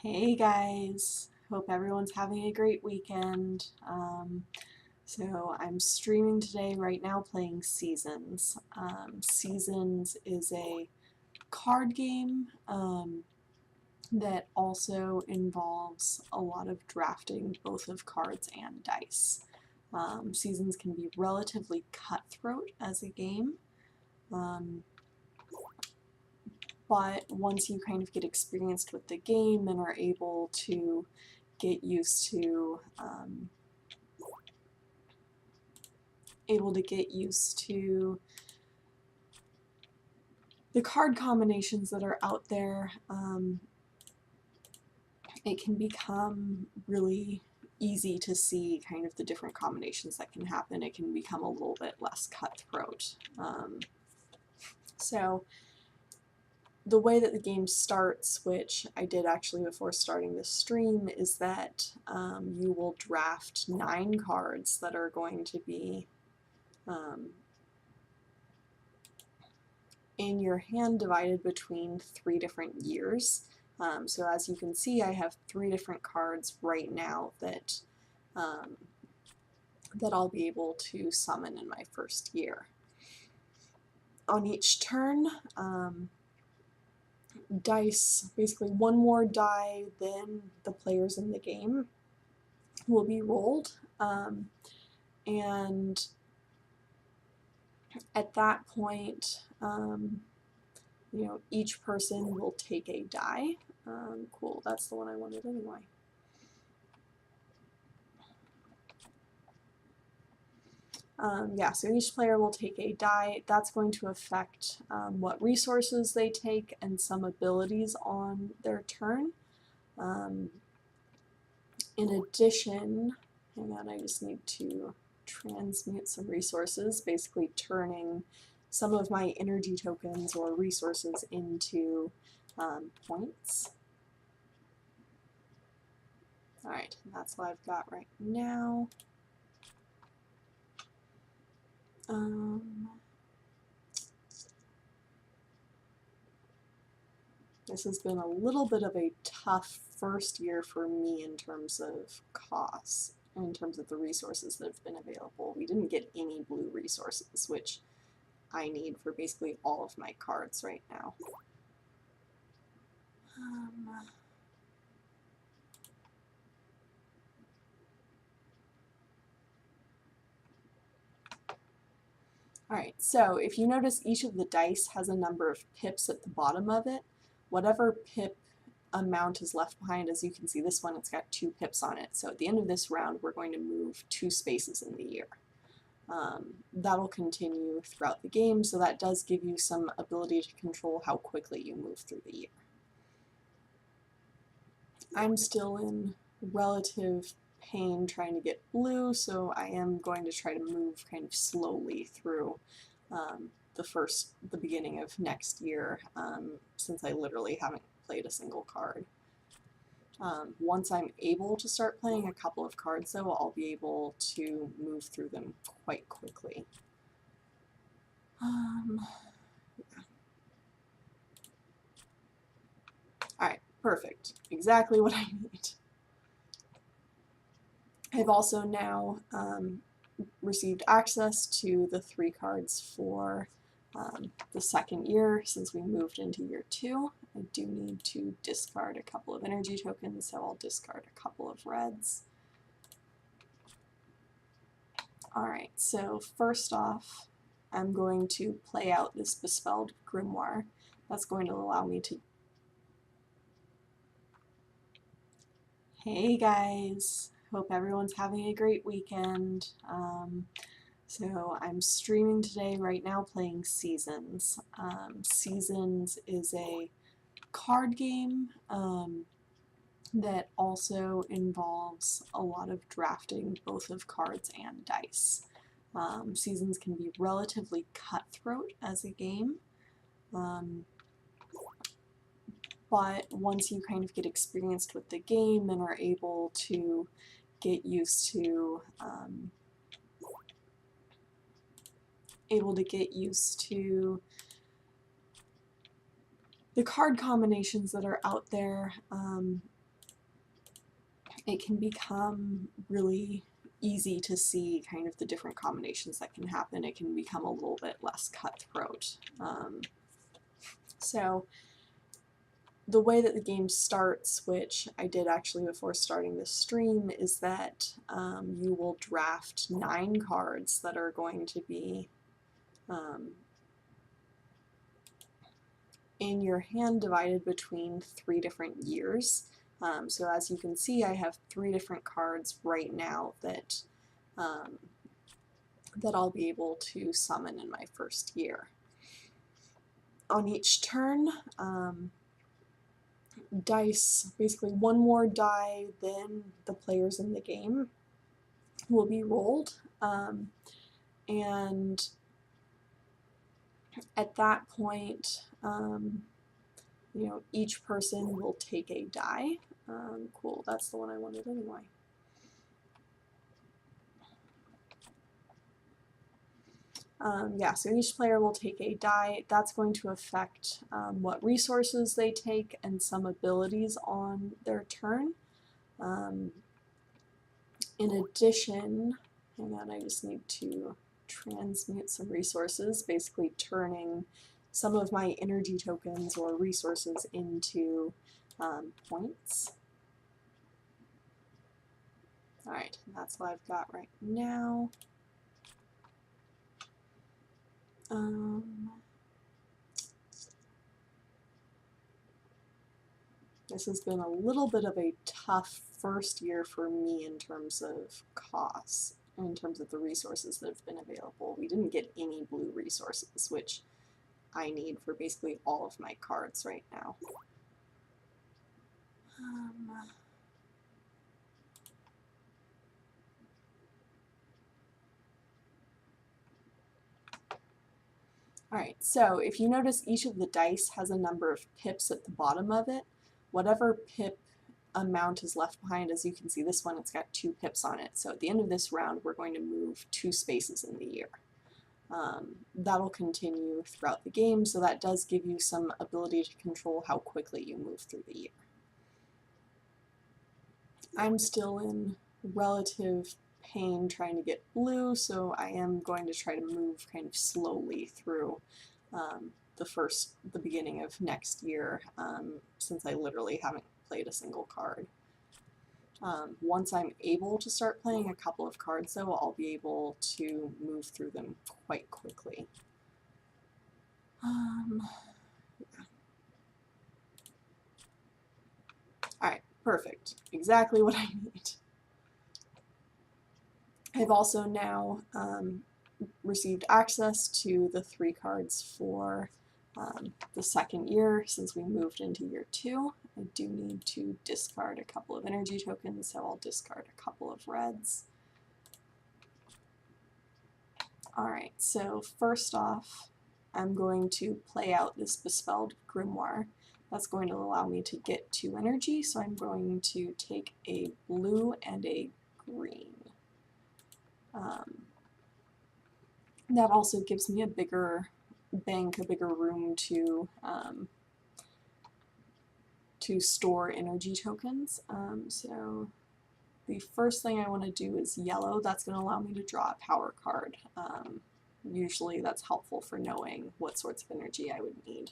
Hey guys, hope everyone's having a great weekend. So I'm streaming today right now playing Seasons. Seasons is a card game that also involves a lot of drafting both of cards and dice. Seasons can be relatively cutthroat as a game. But once you kind of get experienced with the game and are able to get used to the card combinations that are out there, it can become really easy to see kind of the different combinations that can happen. It can become a little bit less cutthroat. So the way that the game starts, which I did actually before starting this stream, is that you will draft 9 cards that are going to be in your hand divided between 3 different years. So as you can see, I have 3 different cards right now that I'll be able to summon in my first year. On each turn, dice, basically one more die than the players in the game, will be rolled, and at that point, each person will take a die. Cool, that's the one I wanted anyway. Yeah, so each player will take a die. That's going to affect what resources they take and some abilities on their turn. In addition, hang on, I just need to transmute some resources, basically turning some of my energy tokens or resources into points. Alright, that's what I've got right now. This has been a little bit of a tough first year for me in terms of costs, in terms of the resources that have been available. We didn't get any blue resources, which I need for basically all of my cards right now. Alright, so if you notice, each of the dice has a number of pips at the bottom of it. Whatever pip amount is left behind, as you can see, this one, it's got 2 pips on it. So at the end of this round, we're going to move 2 spaces in the year. That'll continue throughout the game, so that does give you some ability to control how quickly you move through the year. I'm still in relative pain trying to get blue, so I am going to try to move kind of slowly through the beginning of next year, since I literally haven't played a single card. Once I'm able to start playing a couple of cards, though, I'll be able to move through them quite quickly. Alright, perfect. Exactly what I need. I've also now received access to the 3 cards for the second year since we moved into year 2. I do need to discard a couple of energy tokens, so I'll discard a couple of reds. Alright, so first off, I'm going to play out this Bespelled Grimoire. That's going to allow me to... Hey guys! Hope everyone's having a great weekend. So I'm streaming today right now playing Seasons. Seasons is a card game that also involves a lot of drafting both of cards and dice. Seasons can be relatively cutthroat as a game, but once you kind of get experienced with the game and are able to get used to the card combinations that are out there, it can become really easy to see kind of the different combinations that can happen. It can become a little bit less cutthroat. So the way that the game starts, which I did actually before starting this stream, is that you will draft 9 cards that are going to be in your hand, divided between 3 different years. So as you can see, I have 3 different cards right now that that I'll be able to summon in my first year. On each turn, dice, basically one more die than the players in the game, will be rolled, and at that point, you know, each person will take a die. Cool, that's the one I wanted anyway. Yeah, so each player will take a die. That's going to affect what resources they take and some abilities on their turn. In addition, hang on, I just need to transmute some resources, basically turning some of my energy tokens or resources into points. Alright, that's what I've got right now. This has been a little bit of a tough first year for me in terms of costs, in terms of the resources that have been available. We didn't get any blue resources, which I need for basically all of my cards right now. Alright, so if you notice, each of the dice has a number of pips at the bottom of it. Whatever pip amount is left behind, as you can see, this one, it's got 2 pips on it. So at the end of this round, we're going to move 2 spaces in the year. That'll continue throughout the game, so that does give you some ability to control how quickly you move through the year. I'm still in relative pain trying to get blue, so I am going to try to move kind of slowly through the beginning of next year, since I literally haven't played a single card. Once I'm able to start playing a couple of cards, though, I'll be able to move through them quite quickly. Alright, perfect. Exactly what I need. I've also now received access to the 3 cards for the second year, since we moved into year 2. I do need to discard a couple of energy tokens, so I'll discard a couple of reds. Alright, so first off, I'm going to play out this Bespelled Grimoire. That's going to allow me to get 2 energy, so I'm going to take a blue and a green. That also gives me a bigger bank, a bigger room to store energy tokens. So the first thing I want to do is yellow. That's going to allow me to draw a power card. Usually that's helpful for knowing what sorts of energy I would need.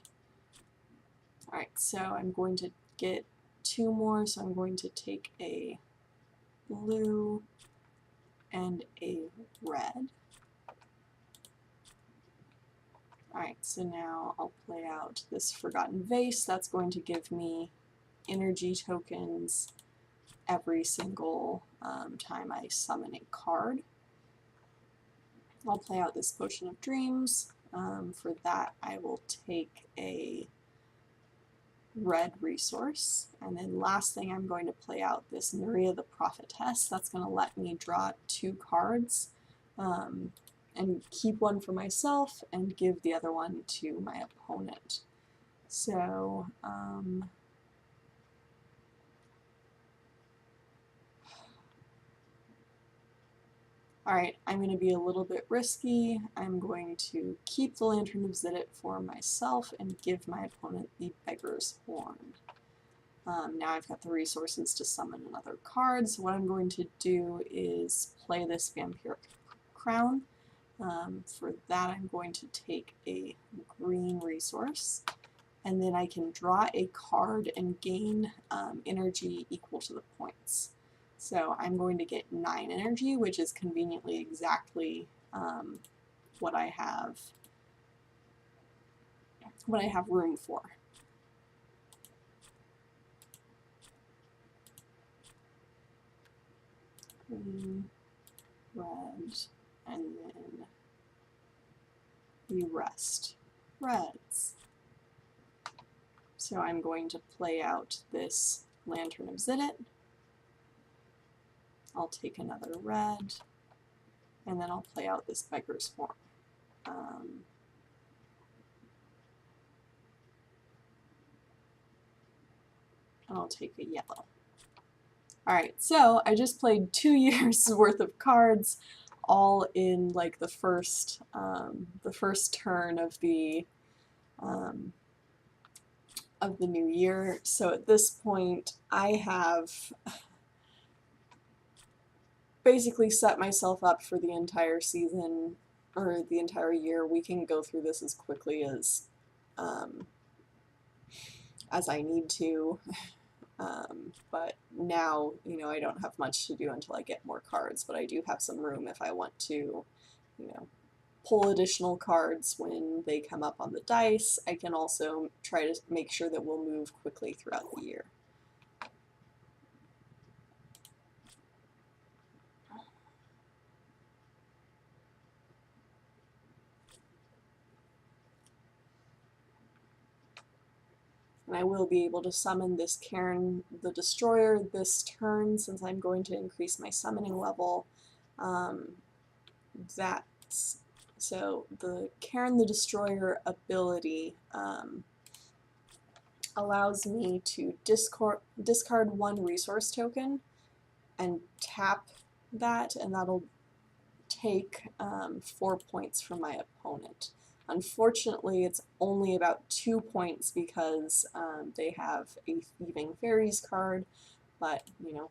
Alright, so I'm going to get 2 more, so I'm going to take a blue and a red. Alright, so now I'll play out this Forgotten Vase. That's going to give me energy tokens every single time I summon a card. I'll play out this Potion of Dreams. For that, I will take a red resource. And then last thing, I'm going to play out this Maria the Prophetess. That's going to let me draw 2 cards. And keep one for myself and give the other one to my opponent. So, alright, I'm going to be a little bit risky. I'm going to keep the Lantern of Zidit for myself and give my opponent the Beggar's Horn. Now I've got the resources to summon another card, so what I'm going to do is play this Vampiric Crown. For that I'm going to take a green resource, and then I can draw a card and gain energy equal to the points. So I'm going to get 9 energy, which is conveniently exactly what I have room for. Green, red, and then the rest reds. So I'm going to play out this Lantern of Zidit. I'll take another red, and then I'll play out this Beggar's Horn. And I'll take a yellow. Alright, so I just played 2 years worth of cards, all in like the first turn of the new year. So at this point, I have basically set myself up for the entire season, or the entire year. We can go through this as quickly as I need to. But now, you know, I don't have much to do until I get more cards, but I do have some room if I want to, you know, pull additional cards when they come up on the dice. I can also try to make sure that we'll move quickly throughout the year. And I will be able to summon this Cairn the Destroyer this turn, since I'm going to increase my summoning level. So the Cairn the Destroyer ability allows me to discard 1 resource token and tap that, and that'll take 4 points from my opponent. Unfortunately, it's only about 2 points because they have a Thieving Fairies card, but, you know,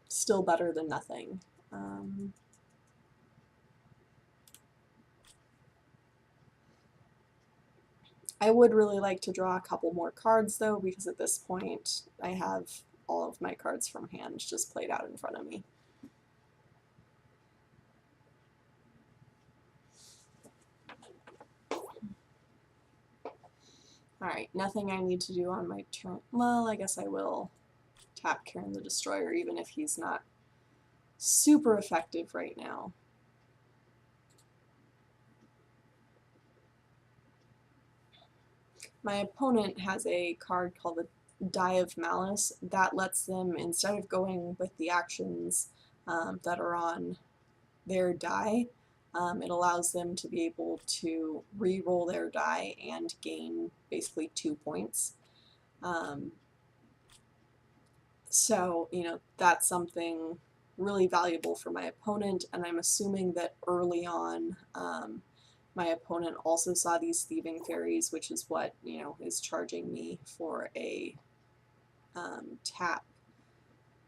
still better than nothing. I would really like to draw a couple more cards, though, because at this point I have all of my cards from hand just played out in front of me. Alright, nothing I need to do on my turn. Well, I guess I will tap Cairn the Destroyer, even if he's not super effective right now. My opponent has a card called the Die of Malice that lets them, instead of going with the actions that are on their die, it allows them to be able to re-roll their die and gain basically 2 points. So, you know, that's something really valuable for my opponent, and I'm assuming that early on my opponent also saw these Thieving Fairies, which is what, you know, is charging me for a tap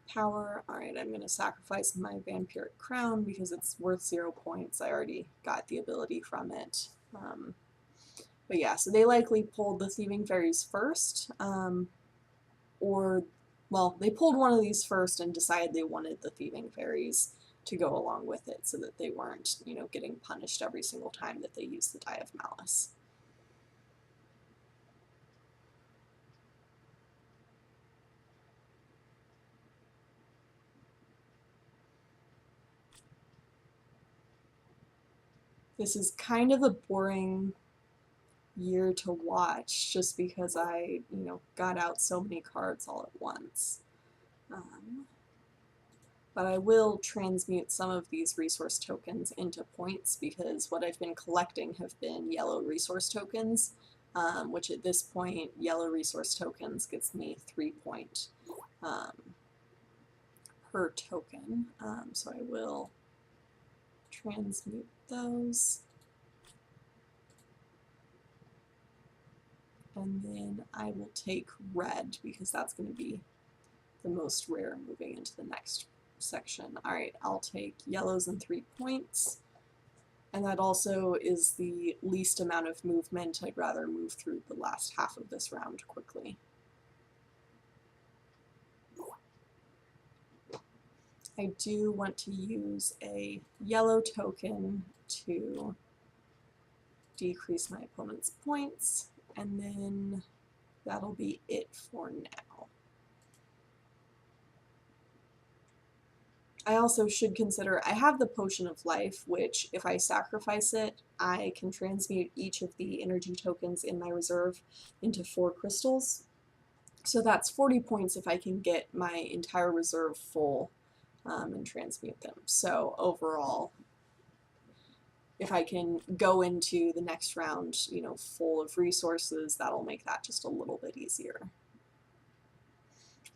power. Alright, I'm going to sacrifice my Vampiric Crown because it's worth 0 points. I already got the ability from it. But yeah, so they likely pulled the Thieving Fairies first, or, well, they pulled one of these first and decided they wanted the Thieving Fairies to go along with it so that they weren't, you know, getting punished every single time that they used the Die of Malice. This is kind of a boring year to watch just because I, you know, got out so many cards all at once. But I will transmute some of these resource tokens into points because what I've been collecting have been yellow resource tokens, which at this point, yellow resource tokens gets me 3 points per token. So I will transmute those. and then I will take red because that's going to be the most rare moving into the next section. Alright, I'll take yellows and 3 points, and that also is the least amount of movement. I'd rather move through the last half of this round quickly. I do want to use a yellow token to decrease my opponent's points, and then that'll be it for now. I also should consider, I have the Potion of Life, which if I sacrifice it, I can transmute each of the energy tokens in my reserve into 4 crystals. So that's 40 points if I can get my entire reserve full and transmute them. So overall, if I can go into the next round, you know, full of resources, that'll make that just a little bit easier.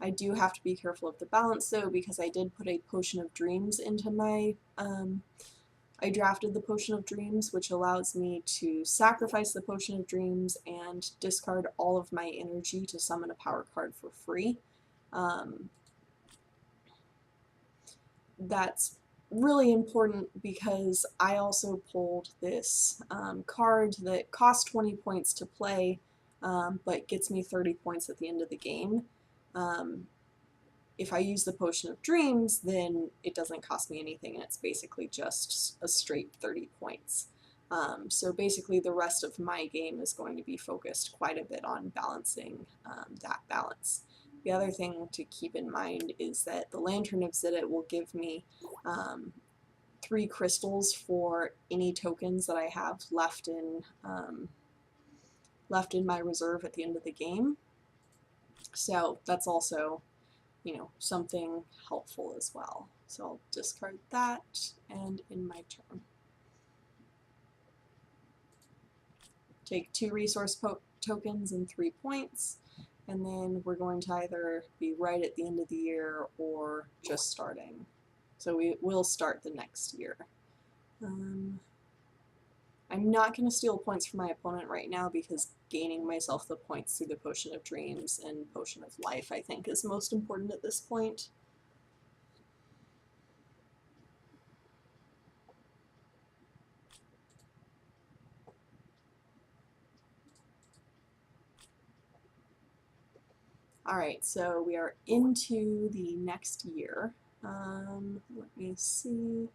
I do have to be careful of the balance though, because I did put a Potion of Dreams into my, I drafted the Potion of Dreams, which allows me to sacrifice the Potion of Dreams and discard all of my energy to summon a power card for free. That's really important because I also pulled this card that costs 20 points to play, but gets me 30 points at the end of the game. If I use the Potion of Dreams, then it doesn't cost me anything, and it's basically just a straight 30 points. So basically the rest of my game is going to be focused quite a bit on balancing that balance. The other thing to keep in mind is that the Lantern of Zidit will give me 3 crystals for any tokens that I have left in my reserve at the end of the game. So that's also, you know, something helpful as well. So I'll discard that, and in my turn, take 2 resource tokens and 3 points, and then we're going to either be right at the end of the year or just starting. So we will start the next year. I'm not going to steal points from my opponent right now because gaining myself the points through the Potion of Dreams and Potion of Life, I think, is most important at this point. Alright, so we are into the next year. Let me see.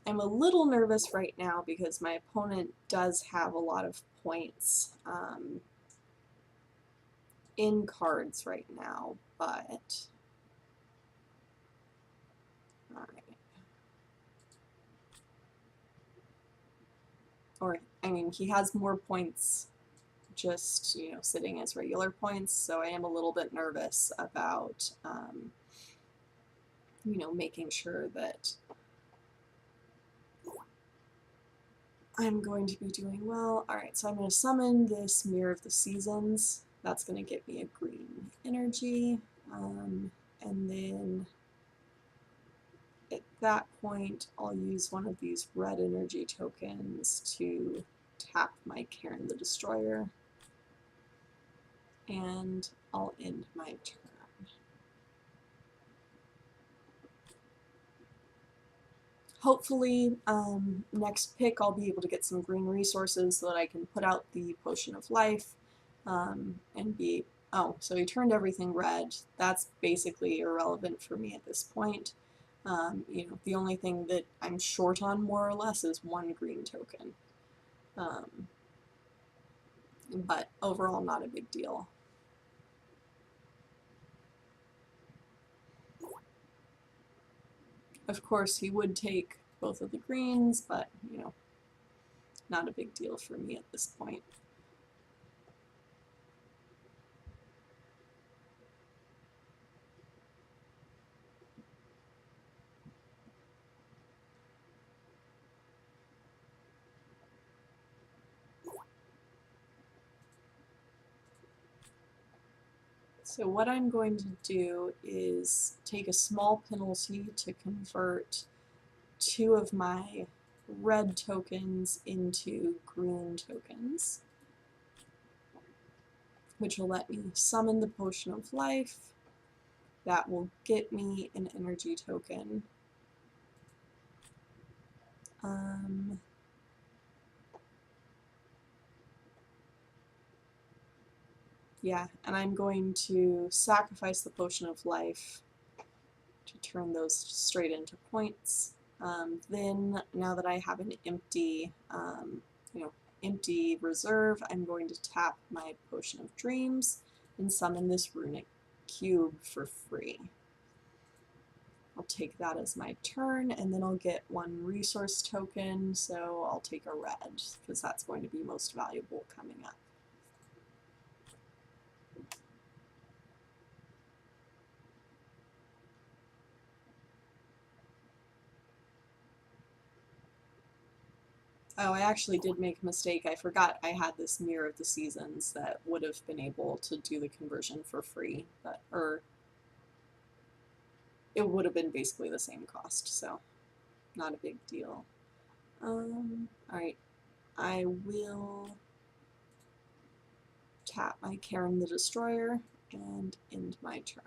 I'm a little nervous right now because my opponent does have a lot of points in cards right now, but alright. Or, I mean, he has more points just, you know, sitting as regular points, so I am a little bit nervous about, you know, making sure that I'm going to be doing well. Alright, so I'm going to summon this Mirror of the Seasons. That's going to get me a green energy, and then at that point I'll use one of these red energy tokens to tap my Karen the Destroyer, and I'll end my turn. Hopefully, next pick I'll be able to get some green resources so that I can put out the Potion of Life and be... Oh, so he turned everything red. That's basically irrelevant for me at this point. You know, the only thing that I'm short on, more or less, is 1 green token. But overall, not a big deal. Of course, he would take both of the greens, but, you know, not a big deal for me at this point. So what I'm going to do is take a small penalty to convert 2 of my red tokens into green tokens, which will let me summon the Potion of Life. That will get me an energy token. Yeah, and I'm going to sacrifice the Potion of Life to turn those straight into points. Then, now that I have an empty, empty reserve, I'm going to tap my Potion of Dreams and summon this runic cube for free. I'll take that as my turn, and then I'll get 1 resource token, so I'll take a red, because that's going to be most valuable coming up. Oh, I actually did make a mistake. I forgot I had this Mirror of the Seasons that would have been able to do the conversion for free, but, or it would have been basically the same cost, so not a big deal. Alright, I will tap my Karen the Destroyer and end my turn.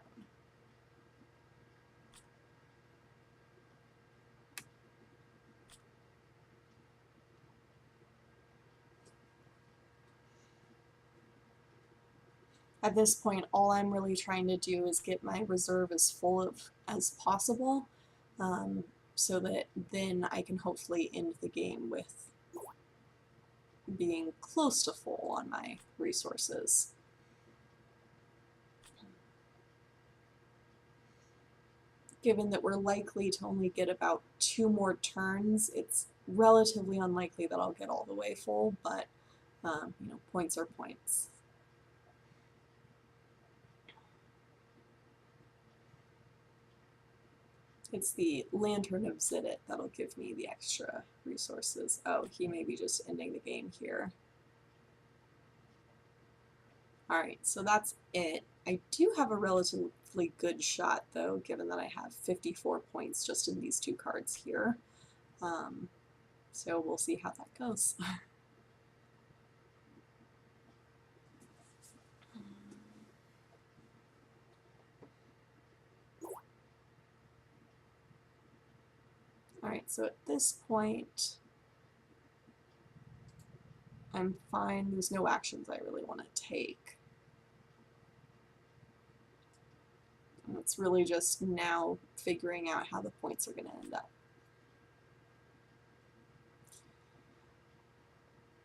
At this point, all I'm really trying to do is get my reserve as full as possible, so that then I can hopefully end the game with being close to full on my resources. Given that we're likely to only get about 2 more turns, it's relatively unlikely that I'll get all the way full, but points are points. It's the Lantern of Zidit that'll give me the extra resources. Oh, he may be just ending the game here. Alright, so that's it. I do have a relatively good shot, though, given that I have 54 points just in these 2 cards here. So we'll see how that goes. Alright, so at this point, I'm fine. There's no actions I really want to take. And it's really just now figuring out how the points are going to end up.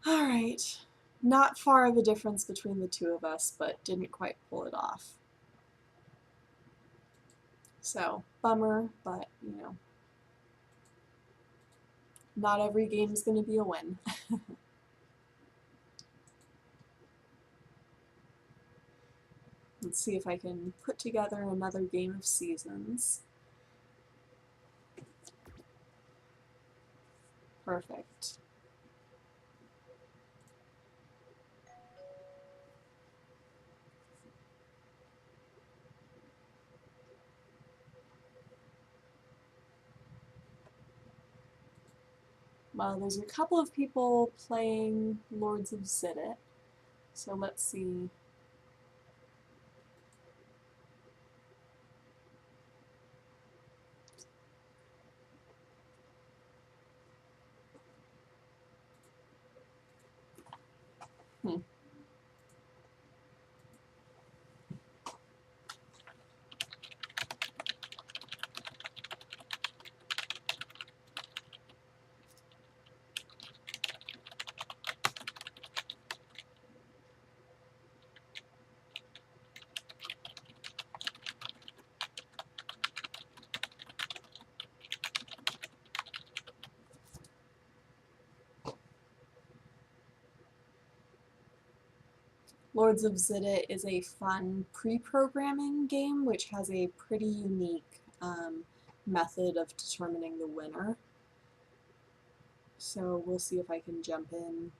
Alright, not far of a difference between the 2 of us, but didn't quite pull it off. So, bummer, but, not every game is going to be a win. Let's see if I can put together another game of Seasons. Perfect. Well, there's a couple of people playing Lords of Zidit, so let's see. Lords of Zidit is a fun pre-programming game which has a pretty unique method of determining the winner. So we'll see if I can jump in.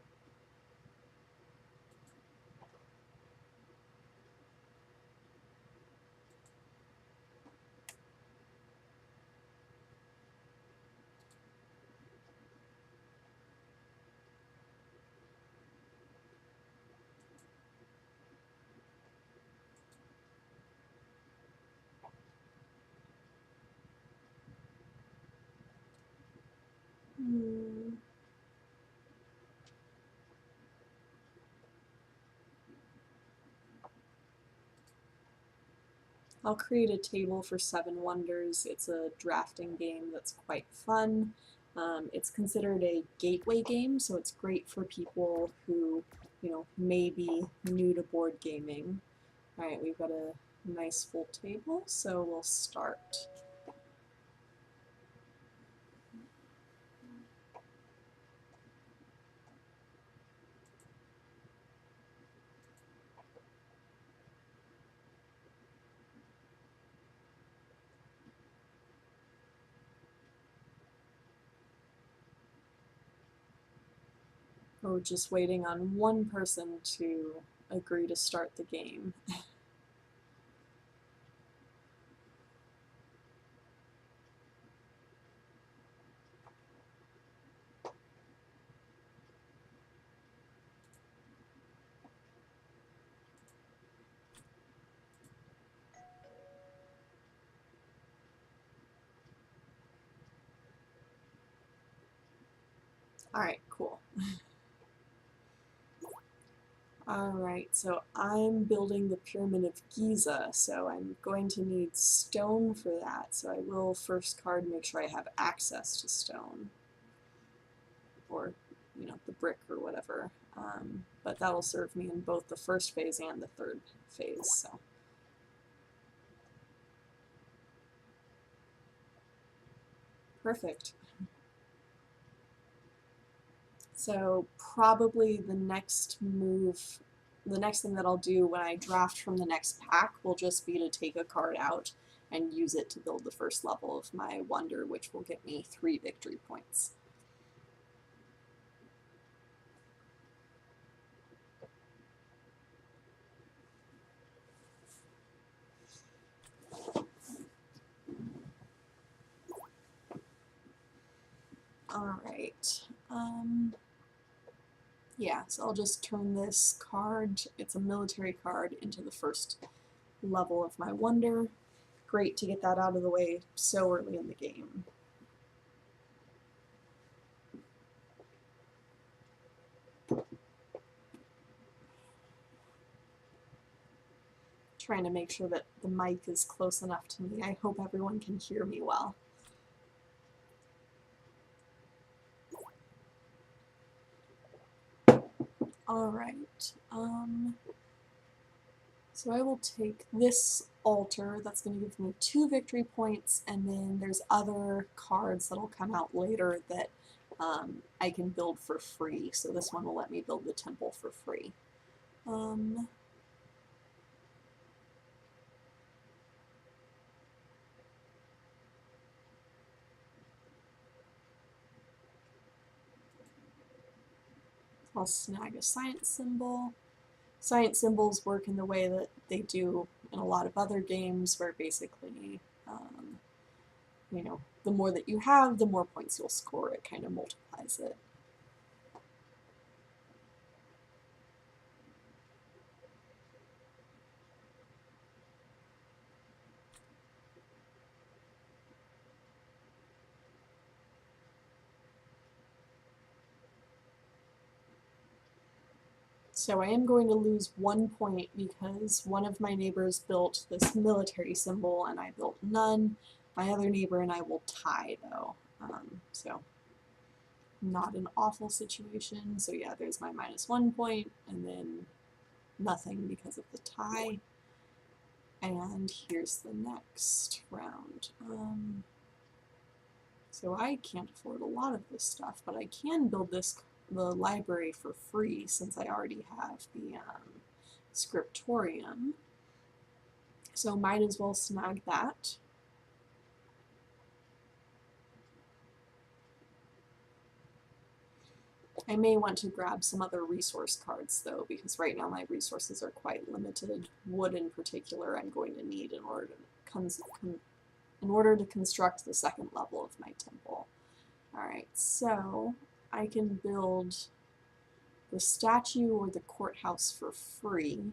I'll create a table for Seven Wonders. It's a drafting game that's quite fun. It's considered a gateway game, so it's great for people who, may be new to board gaming. Alright, we've got a nice full table, so we'll start. We're just waiting on one person to agree to start the game. Alright, cool. Alright, so I'm building the Pyramid of Giza, so I'm going to need stone for that, so I will first card make sure I have access to stone. Or, the brick or whatever. But that'll serve me in both the first phase and the third phase, so. Perfect. So probably the next thing that I'll do when I draft from the next pack will just be to take a card out and use it to build the first level of my wonder, which will get me 3 victory points. Alright. Yeah, so I'll just turn this card, it's a military card, into the first level of my wonder. Great to get that out of the way so early in the game. Trying to make sure that the mic is close enough to me. I hope everyone can hear me well. Alright, so I will take this altar, that's going to give me 2 victory points, and then there's other cards that'll come out later that I can build for free, so this one will let me build the temple for free. I'll snag a science symbol. Science symbols work in the way that they do in a lot of other games, where basically, the more that you have, the more points you'll score. It kind of multiplies it. So I am going to lose 1 point because one of my neighbors built this military symbol and I built none. My other neighbor and I will tie though. So not an awful situation. So yeah, there's my -1 point and then nothing because of the tie. And here's the next round. So I can't afford a lot of this stuff, but I can build the library for free since I already have the scriptorium. So might as well snag that. I may want to grab some other resource cards though, because right now my resources are quite limited. Wood in particular I'm going to need in order to construct the second level of my temple. Alright, so I can build the statue or the courthouse for free,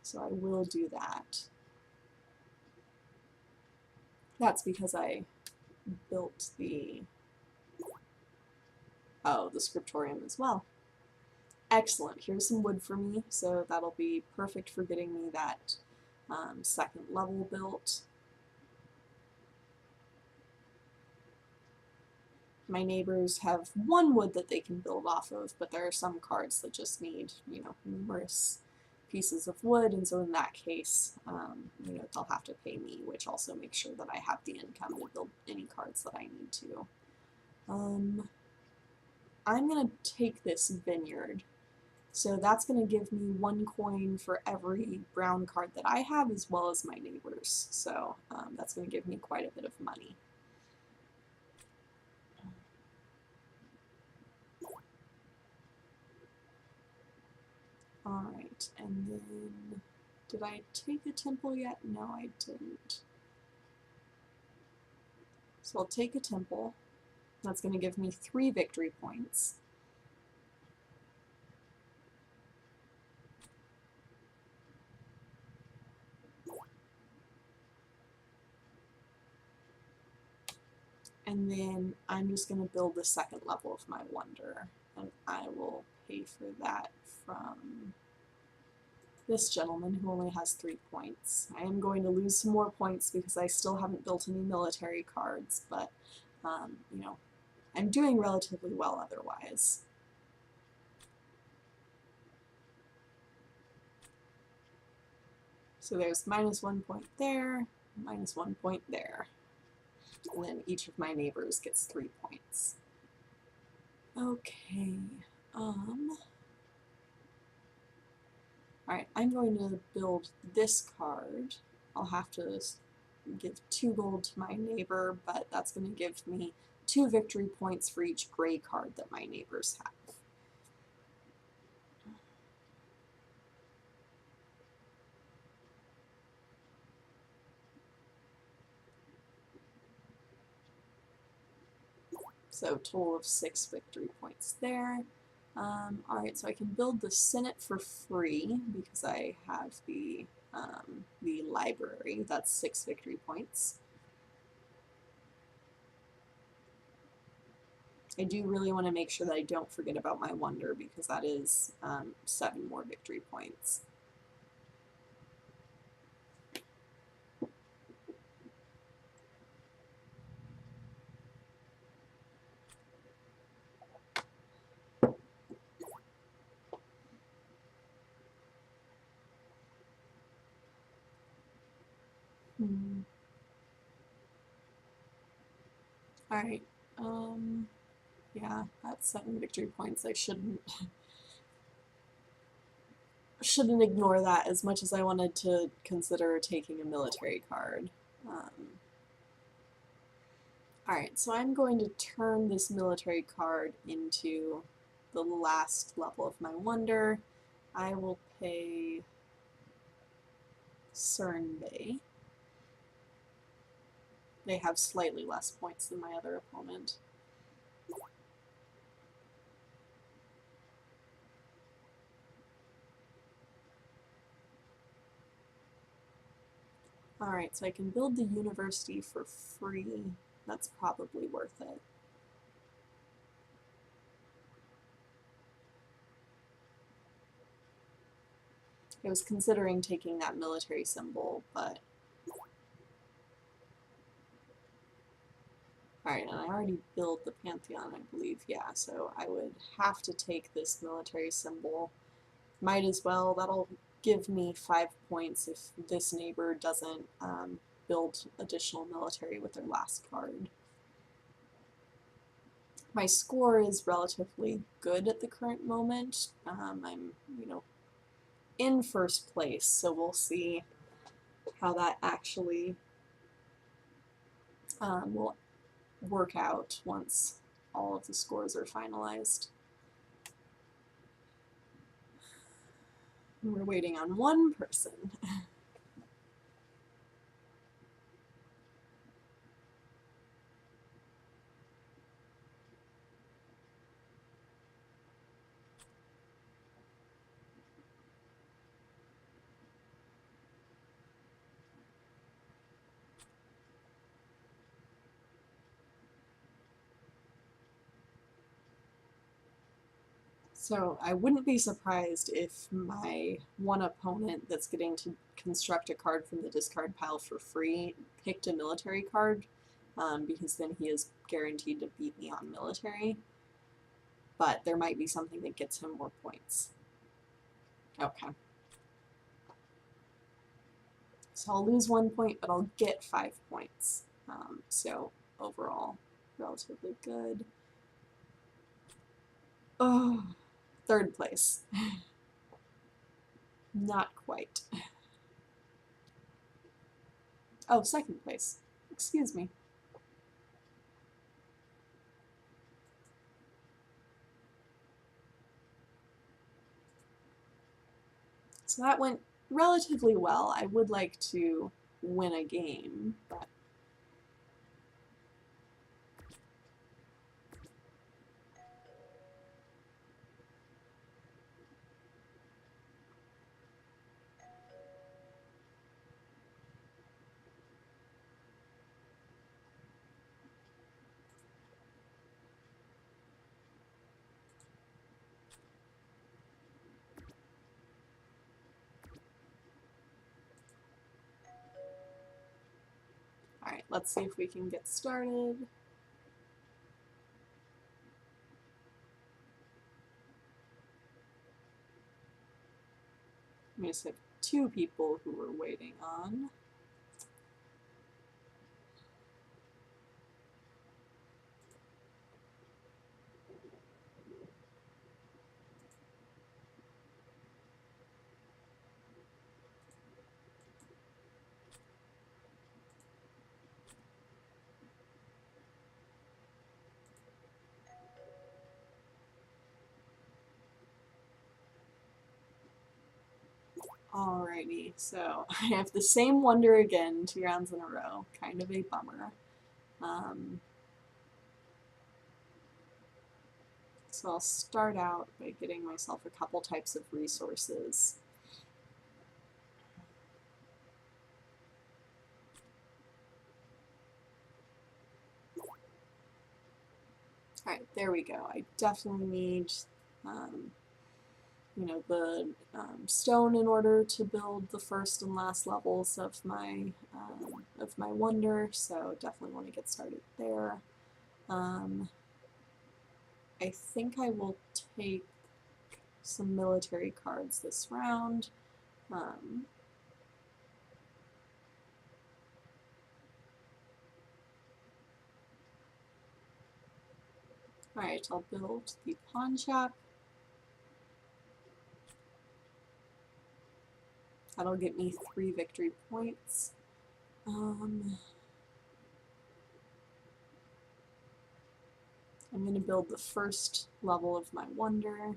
so I will do that. That's because I built the scriptorium as well. Excellent, here's some wood for me, so that'll be perfect for getting me that second level built. My neighbors have one wood that they can build off of, but there are some cards that just need, you know, numerous pieces of wood, and so in that case, you know, they'll have to pay me, which also makes sure that I have the income to build any cards that I need to. I'm going to take this vineyard, so that's going to give me 1 coin for every brown card that I have, as well as my neighbors, so that's going to give me quite a bit of money. Alright, and then, did I take a temple yet? No, I didn't. So I'll take a temple. That's going to give me 3 victory points. And then I'm just going to build the second level of my wonder, and I will pay for that from this gentleman who only has 3 points. I am going to lose some more points because I still haven't built any military cards, but you know, I'm doing relatively well otherwise. So there's -1 point there, -1 point there. And then each of my neighbors gets 3 points. Okay. Alright, I'm going to build this card. I'll have to give 2 gold to my neighbor, but that's going to give me 2 victory points for each gray card that my neighbors have. So total of 6 victory points there. Alright, so I can build the Senate for free because I have the library. That's 6 victory points. I do really want to make sure that I don't forget about my wonder because that is 7 more victory points. Alright, yeah, that's 7 victory points. I shouldn't ignore that as much as I wanted to consider taking a military card. Alright, so I'm going to turn this military card into the last level of my wonder. I will pay Cernbay. They have slightly less points than my other opponent. Alright, so I can build the university for free. That's probably worth it. I was considering taking that military symbol, but... Alright, and I already built the Pantheon, I believe, yeah, so I would have to take this military symbol. Might as well, that'll give me 5 points if this neighbor doesn't build additional military with their last card. My score is relatively good at the current moment. I'm, you know, in first place, so we'll see how that actually will work out once all of the scores are finalized. We're waiting on one person. So I wouldn't be surprised if my one opponent that's getting to construct a card from the discard pile for free picked a military card, because then he is guaranteed to beat me on military. But there might be something that gets him more points. Okay. So I'll lose 1 point, but I'll get 5 points. So overall, relatively good. Oh, third place. Not quite. Oh, second place. Excuse me. So that went relatively well. I would like to win a game, but alright, let's see if we can get started. We just have 2 people who we're waiting on. Alrighty, so I have the same wonder again, 2 rounds in a row. Kind of a bummer. So I'll start out by getting myself a couple types of resources. Alright, there we go. I definitely need the stone in order to build the first and last levels of my wonder, so definitely want to get started there. I think I will take some military cards this round. Alright, I'll build the pawn shop. That'll get me 3 victory points. I'm going to build the first level of my wonder.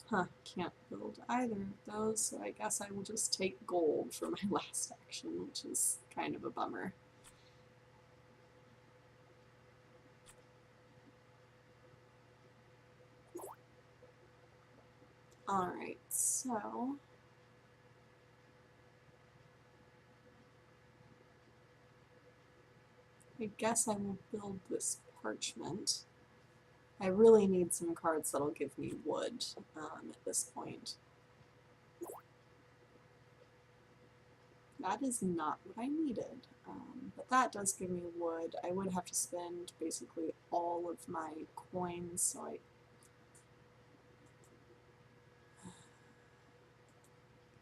Can't build either of those, so I guess I will just take gold for my last action, which is kind of a bummer. Alright, so I guess I will build this parchment. I really need some cards that'll give me wood at this point. That is not what I needed, but that does give me wood. I would have to spend basically all of my coins, so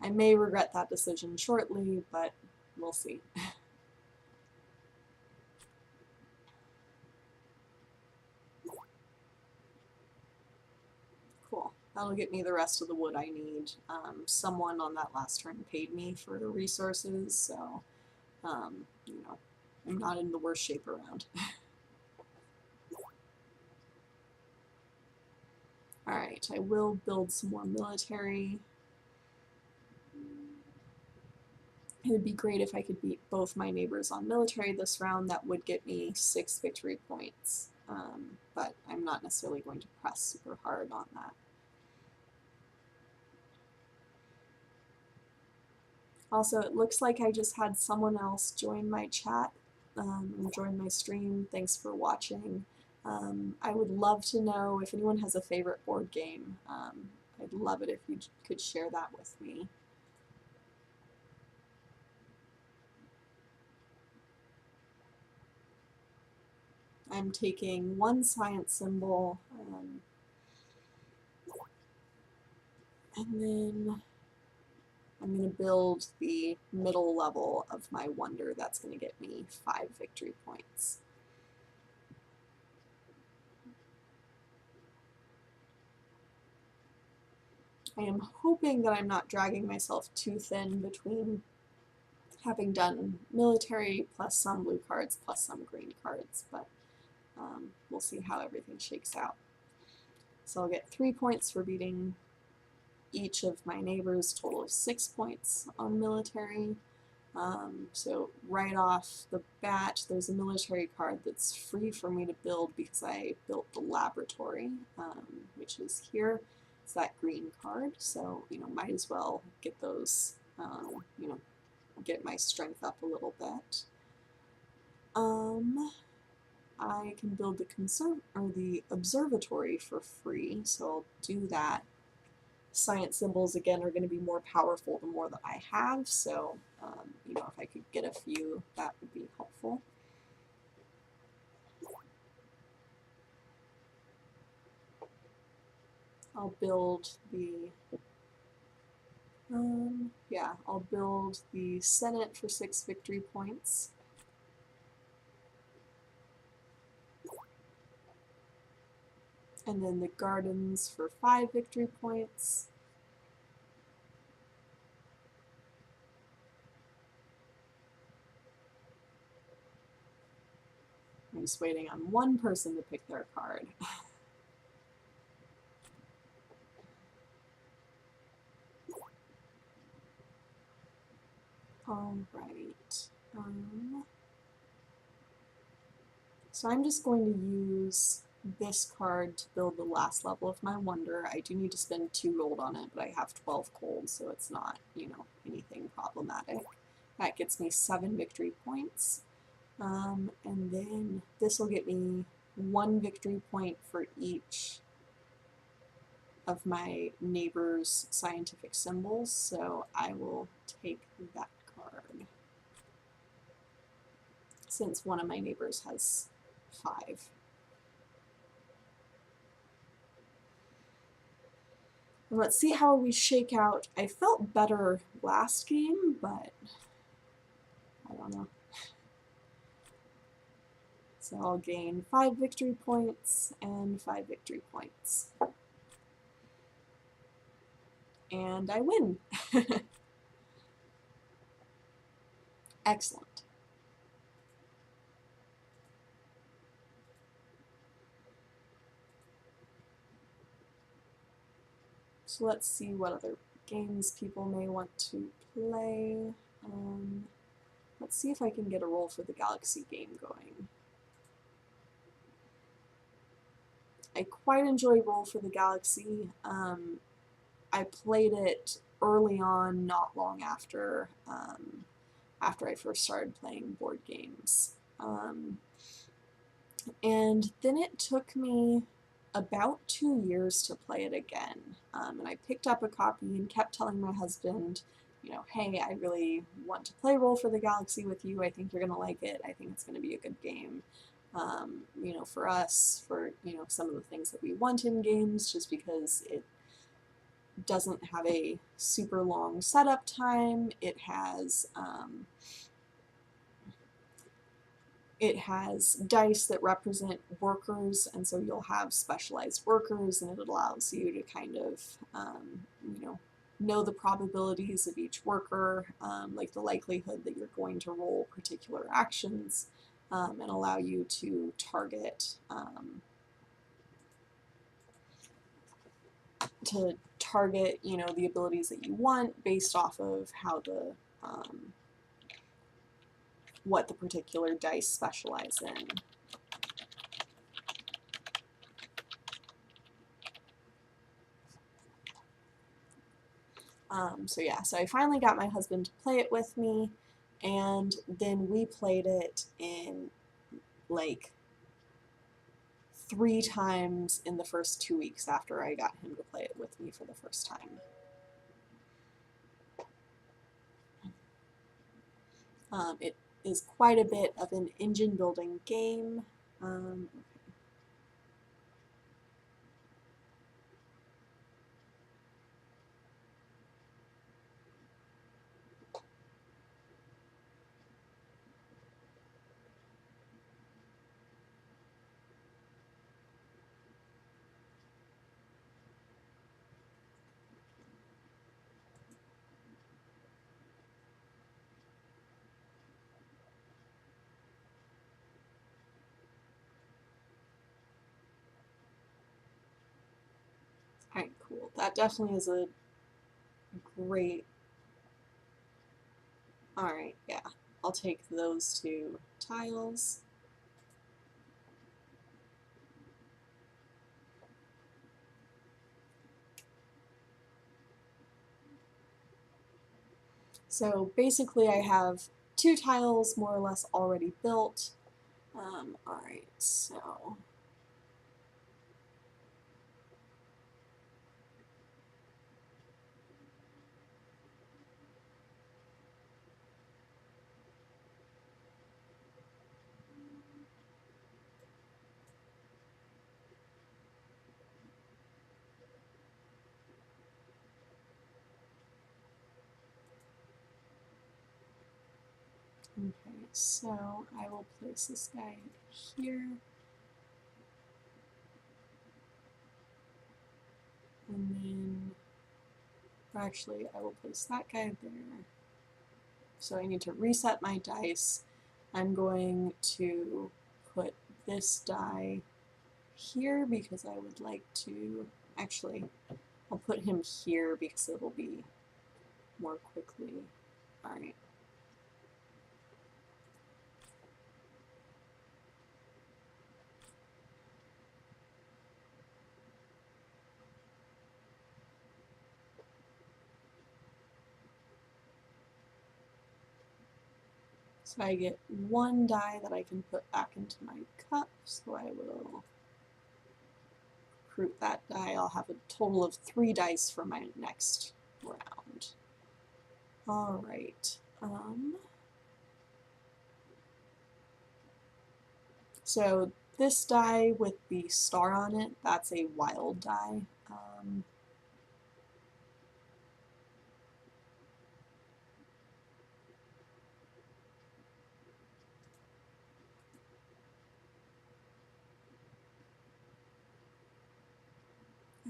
I may regret that decision shortly, but we'll see. Cool. That'll get me the rest of the wood I need. Someone on that last turn paid me for the resources, so, I'm not in the worst shape around. Alright, I will build some more military. It would be great if I could beat both my neighbors on military this round. That would get me 6 victory points, but I'm not necessarily going to press super hard on that. Also, it looks like I just had someone else join my chat, join my stream. Thanks for watching. I would love to know if anyone has a favorite board game. I'd love it if you could share that with me. I'm taking one science symbol, and then I'm going to build the middle level of my wonder. That's going to get me 5 victory points. I am hoping that I'm not dragging myself too thin between having done military plus some blue cards plus some green cards, but we'll see how everything shakes out. So I'll get 3 points for beating each of my neighbors, total of 6 points on military. So right off the bat, there's a military card that's free for me to build because I built the laboratory, which is here. It's that green card, so might as well get those, get my strength up a little bit. I can build the observatory for free, so I'll do that. Science symbols, again, are going to be more powerful the more that I have, so if I could get a few, that would be helpful. I'll build the I'll build the Senate for 6 victory points. And then the Gardens for 5 victory points. I'm just waiting on one person to pick their card. Alright. So I'm just going to use this card to build the last level of my wonder. I do need to spend 2 gold on it, but I have 12 gold, so it's not, anything problematic. That gets me 7 victory points. And then this will get me 1 victory point for each of my neighbor's scientific symbols, so I will take that card since one of my neighbors has 5. And let's see how we shake out. I felt better last game, but I don't know. So I'll gain 5 victory points and 5 victory points. And I win. Excellent. So let's see what other games people may want to play. Let's see if I can get a Roll for the Galaxy game going. I quite enjoy Roll for the Galaxy. I played it early on, not long after I first started playing board games. And then it took me about 2 years to play it again. And I picked up a copy and kept telling my husband, hey, I really want to play Roll for the Galaxy with you. I think you're going to like it. I think it's going to be a good game. For us, for, some of the things that we want in games, just because it doesn't have a super long setup time. It has dice that represent workers, and so you'll have specialized workers, and it allows you to kind of, know the probabilities of each worker, like the likelihood that you're going to roll particular actions, and allow you to target the abilities that you want based off of how what the particular dice specialize in. So I finally got my husband to play it with me, and then we played it in like 3 times in the first 2 weeks after I got him to play it with me for the first time. It is quite a bit of an engine building game. Alright, cool. That definitely is a great... Alright, yeah. I'll take those 2 tiles. So basically I have 2 tiles more or less already built. Alright, so... Okay, so I will place this guy here. And then, actually, I will place that guy there. So I need to reset my dice. I'm going to put this die here because I would like to, actually, I'll put him here because it'll be more quickly. Alright. So I get 1 die that I can put back into my cup, so I will recruit that die. I'll have a total of 3 dice for my next round. Alright. So this die with the star on it, that's a wild die.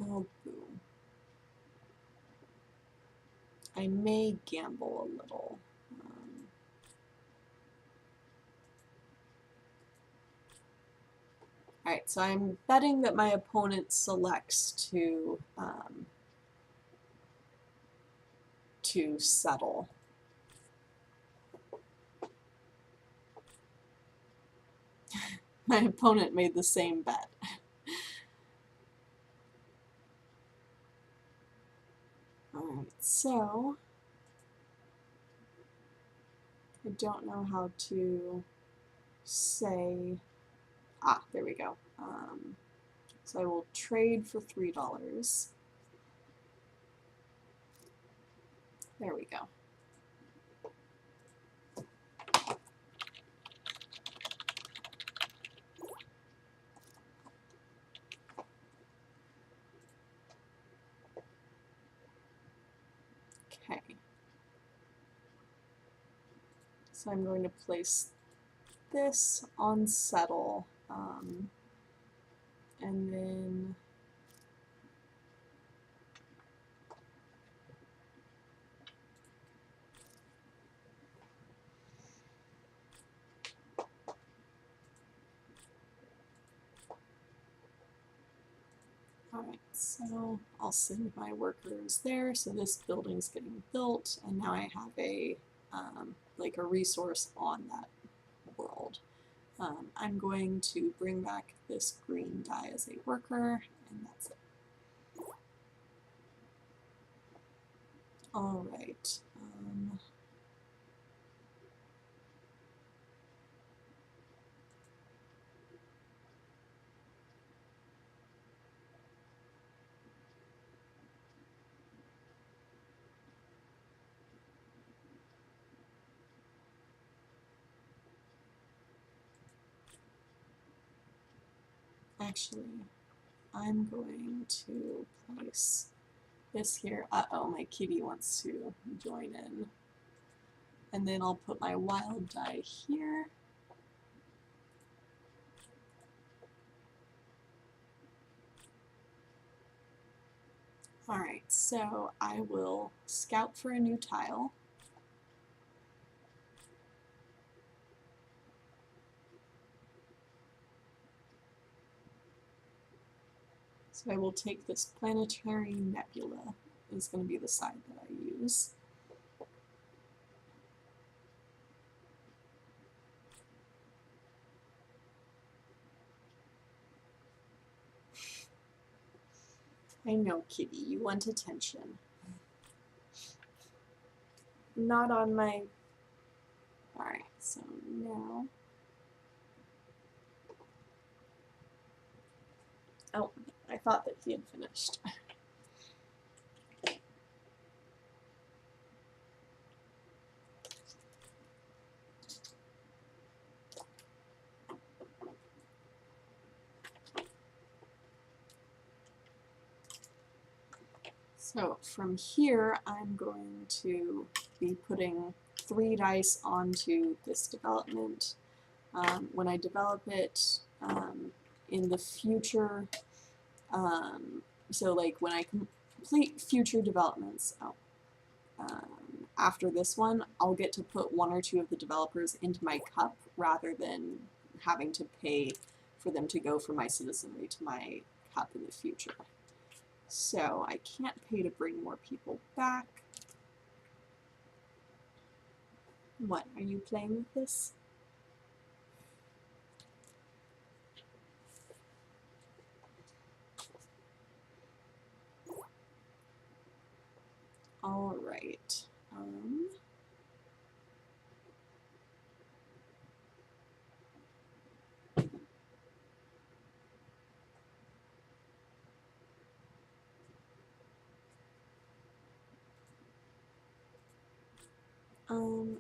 Oh, boo. I may gamble a little. Alright, so I'm betting that my opponent selects to settle. My opponent made the same bet. Alright, so I don't know how to say... Ah, there we go. So I will trade for $3. There we go. Okay. So I'm going to place this on settle, and then alright, so I'll send my workers there. So this building's getting built, and now I have a like a resource on that world. I'm going to bring back this green die as a worker, and that's it. Alright. Actually, I'm going to place this here. Uh-oh, my kitty wants to join in. And then I'll put my wild die here. Alright, so I will scout for a new tile. So I will take this planetary nebula, is going to be the side that I use. I know, kitty, you want attention. Not on my... Alright, so now... Oh, I thought that he had finished. So from here, I'm going to be putting 3 dice onto this development. When I develop it in the future, so like when I complete future developments, after this one, I'll get to put 1 or 2 of the developers into my cup rather than having to pay for them to go from my citizenry to my cup in the future. So I can't pay to bring more people back. What, are you playing with this? All right.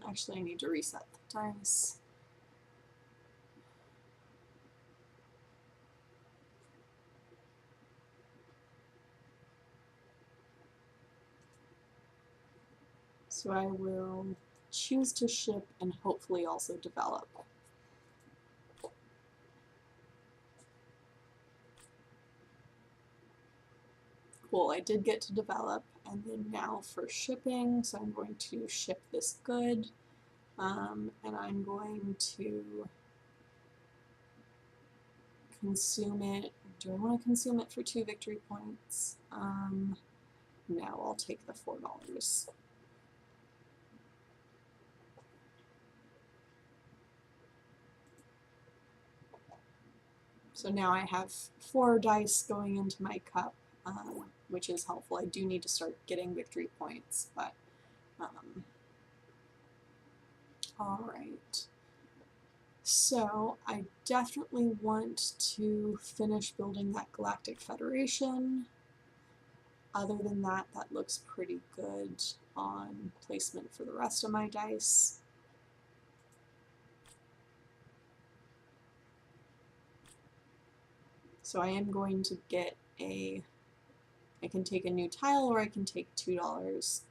Actually, I need to reset the dice. So I will choose to ship and hopefully also develop. Cool, I did get to develop, and then now for shipping, so I'm going to ship this good, and I'm going to consume it. Do I want to consume it for 2 victory points? No, I'll take the $4. So now I have 4 dice going into my cup, which is helpful. I do need to start getting victory points, but alright. So I definitely want to finish building that Galactic Federation. Other than that, that looks pretty good on placement for the rest of my dice. So I am going to get a, I can take a new tile or I can take $2.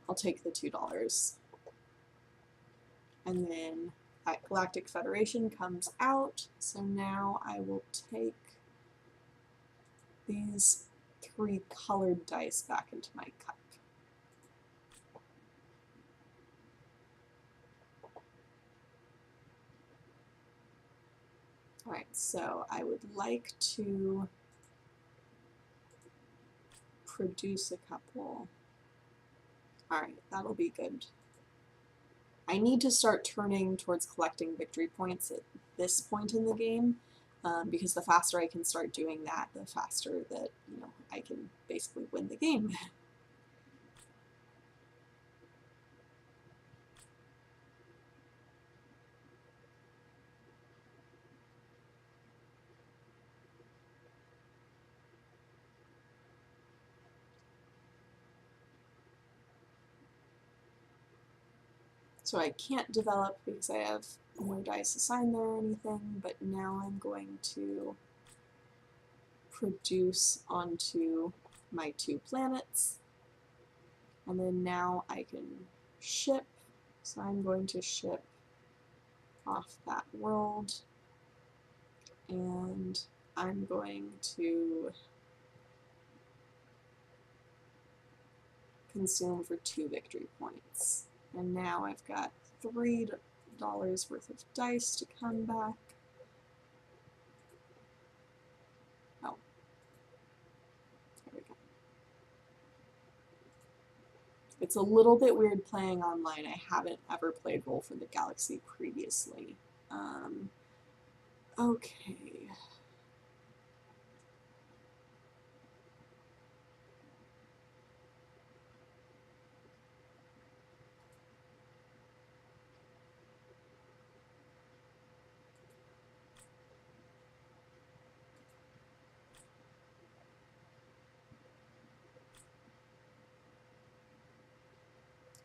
I'll take the $2. And then that Galactic Federation comes out, so now I will take these 3 colored dice back into my cup. Alright, so I would like to produce a couple. Alright, that'll be good. I need to start turning towards collecting victory points at this point in the game, because the faster I can start doing that, the faster that, you know, I can basically win the game. So I can't develop because I have no dice assigned there or anything, but now I'm going to produce onto my 2 planets. And then now I can ship, so I'm going to ship off that world, and I'm going to consume for 2 victory points. And now I've got $3 worth of dice to come back. Oh, there we go. It's a little bit weird playing online. I haven't ever played Roll for the Galaxy previously. Okay.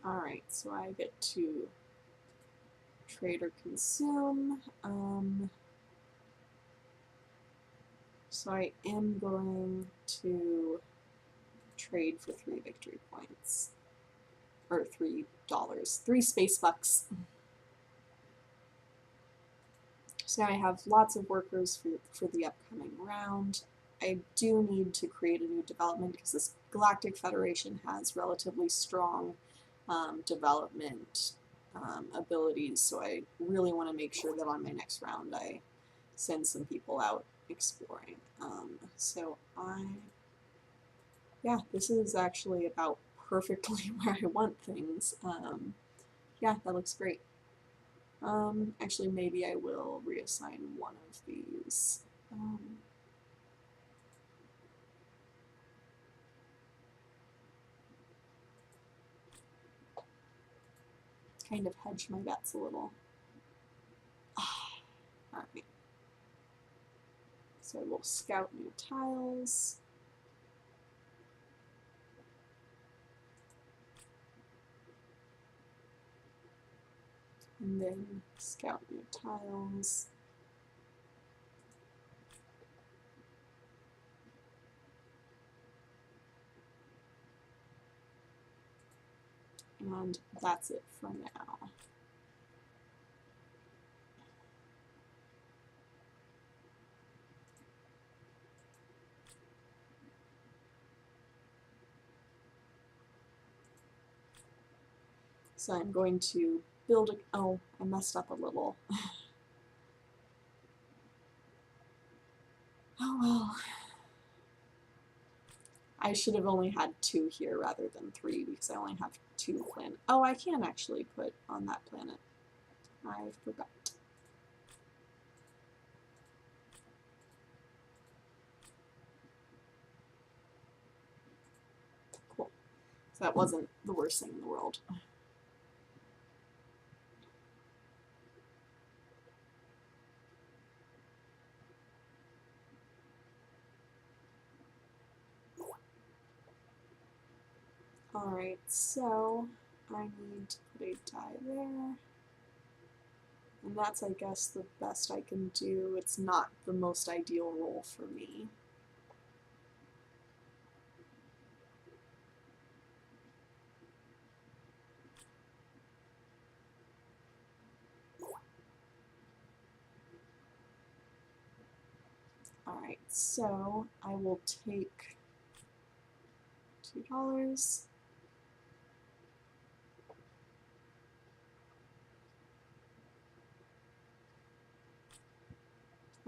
Alright, so I get to trade or consume. So I am going to trade for 3 victory points. Or $3. 3 space bucks. So now I have lots of workers for the upcoming round. I do need to create a new development because this Galactic Federation has relatively strong development abilities, so I really want to make sure that on my next round I send some people out exploring. Yeah, this is actually about perfectly where I want things. Yeah, that looks great. Actually, maybe I will reassign one of these. Kind of hedge my bets a little. Alright. So we'll scout new tiles. And then scout new tiles. And that's it for now. So I'm going to build a, oh, I messed up a little. Oh well. I should have only had 2 here rather than 3 because I only have 2 planets. Oh, I can actually put on that planet. I forgot. Cool. So that wasn't the worst thing in the world. Alright, so I need to put a die there. And that's, I guess, the best I can do. It's not the most ideal roll for me. Alright, so I will take $2.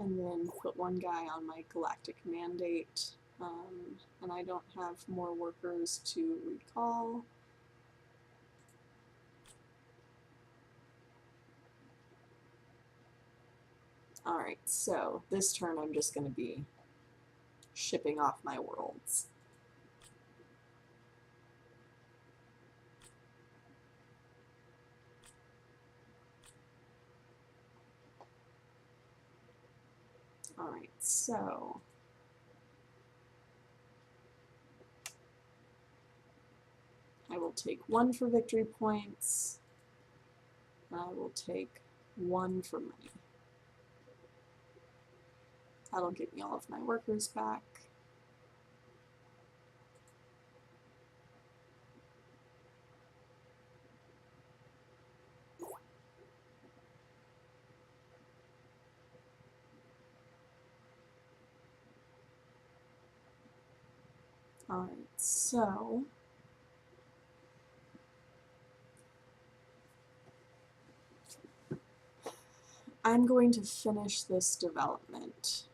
And then put 1 guy on my galactic mandate. And I don't have more workers to recall. Alright, so this turn I'm just going to be shipping off my worlds. Alright, so I will take 1 for victory points. and I will take 1 for money. That'll give me all of my workers back. Alright, so I'm going to finish this development.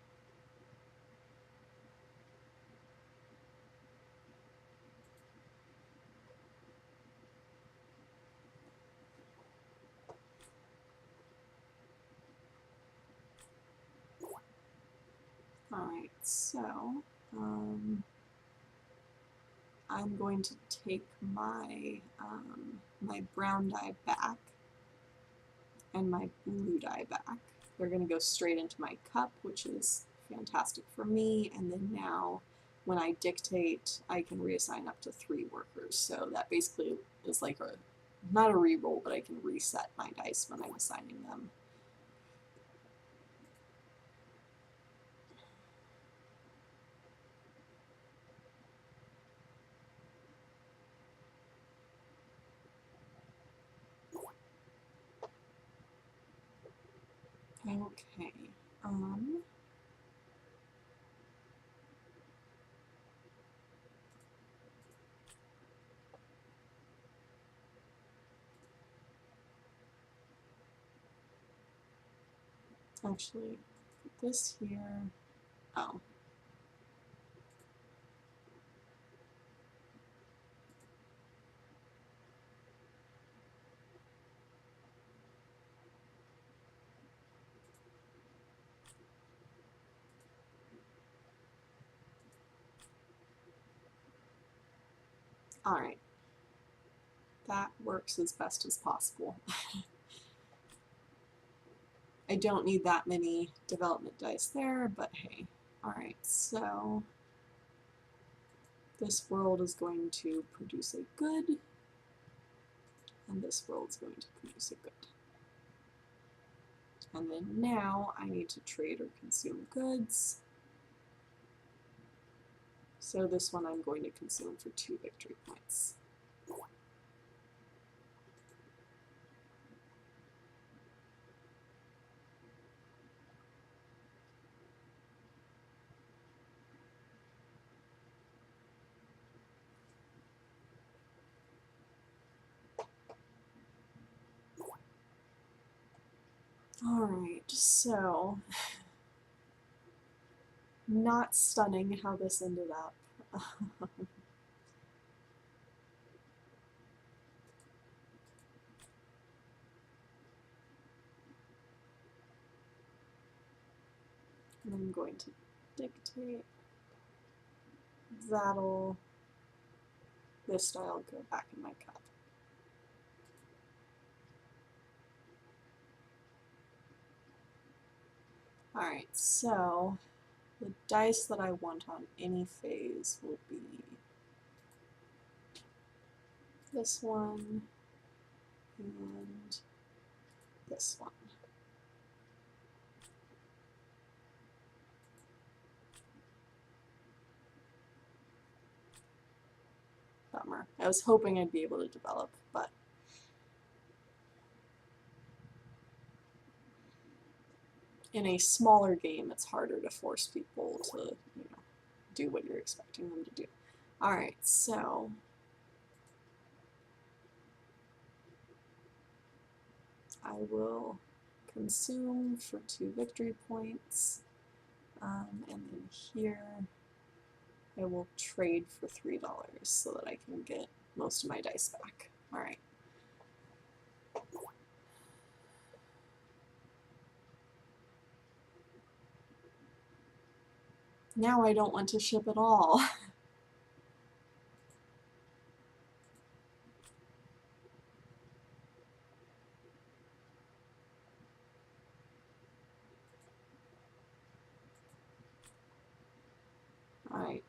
Alright, so I'm going to take my my brown dye back and my blue dye back. They're going to go straight into my cup, which is fantastic for me, and then now when I dictate, I can reassign up to 3 workers, so that basically is like a, not a reroll, but I can reset my dice when I'm assigning them. Okay, actually, put this here. Oh. Alright. That works as best as possible. I don't need that many development dice there, but hey. Alright, so this world is going to produce a good, and this world is going to produce a good. And then now I need to trade or consume goods. So this one I'm going to consume for 2 victory points. Alright, so not stunning how this ended up. And I'm going to dictate. That'll, this die will go back in my cup. Alright, so the dice that I want on any phase will be this one and this one. Bummer. I was hoping I'd be able to develop, but in a smaller game, it's harder to force people to, you know, do what you're expecting them to do. Alright, so I will consume for 2 victory points, and then here I will trade for $3 so that I can get most of my dice back. Alright. Now I don't want to ship at all. Alright.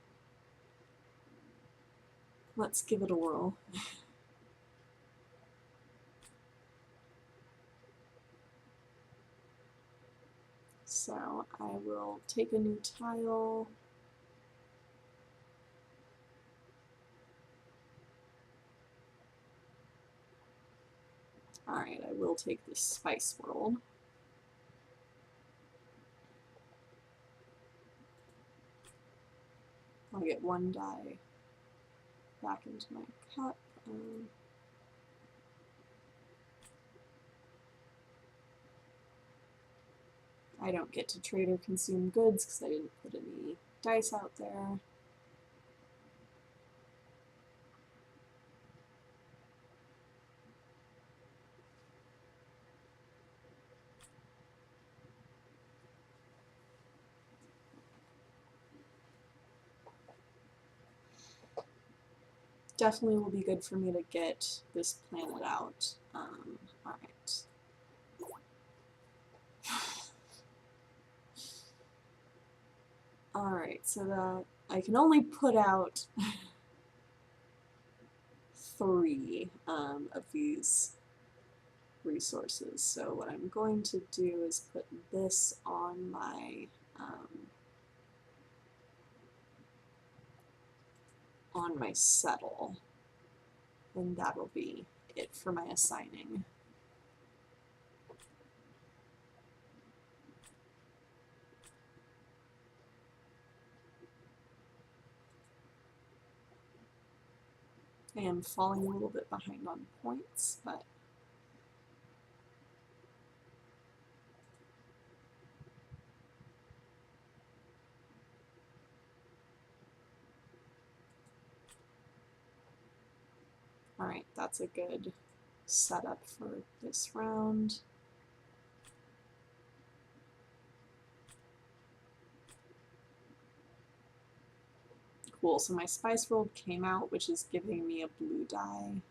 Let's give it a whirl. So I will take a new tile. Alright, I will take this spice world. I'll get one die back into my cup. I don't get to trade or consume goods because I didn't put any dice out there. Definitely will be good for me to get this planet out. Alright. Alright, so that I can only put out 3 of these resources. So what I'm going to do is put this on my settle, and that'll be it for my assigning. I am falling a little bit behind on points, but alright, that's a good setup for this round. Cool, so my spice world came out, which is giving me a blue die.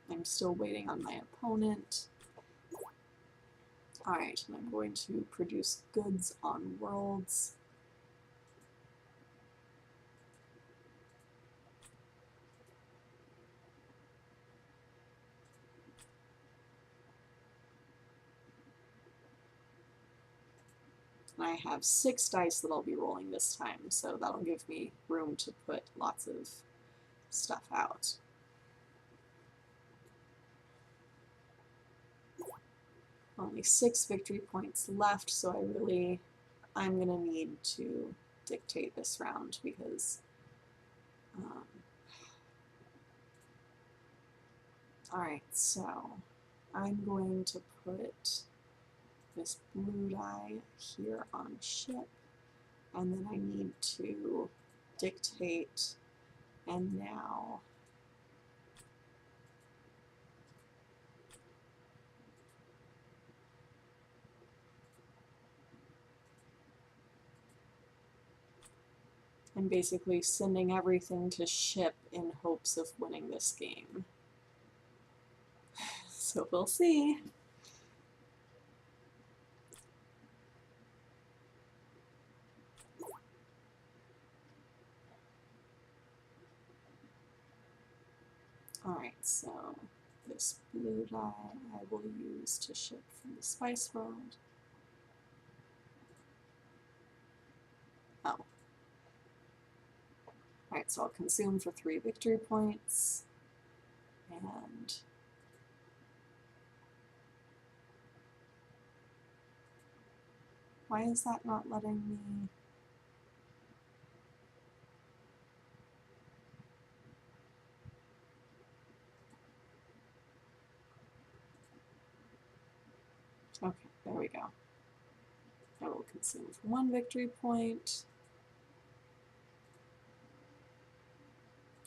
I'm still waiting on my opponent. Alright, and I'm going to produce goods on worlds. And I have 6 dice that I'll be rolling this time, so that'll give me room to put lots of stuff out. Only 6 victory points left, so I'm gonna need to dictate this round because alright, so I'm going to put this blue die here on ship, and then I need to dictate, and now I'm basically sending everything to ship in hopes of winning this game. So we'll see. Alright, so this blue die I will use to ship from the spice world. Oh. Alright, so I'll consume for 3 victory points. And why is that not letting me? Okay, there we go. I will consume for 1 victory point.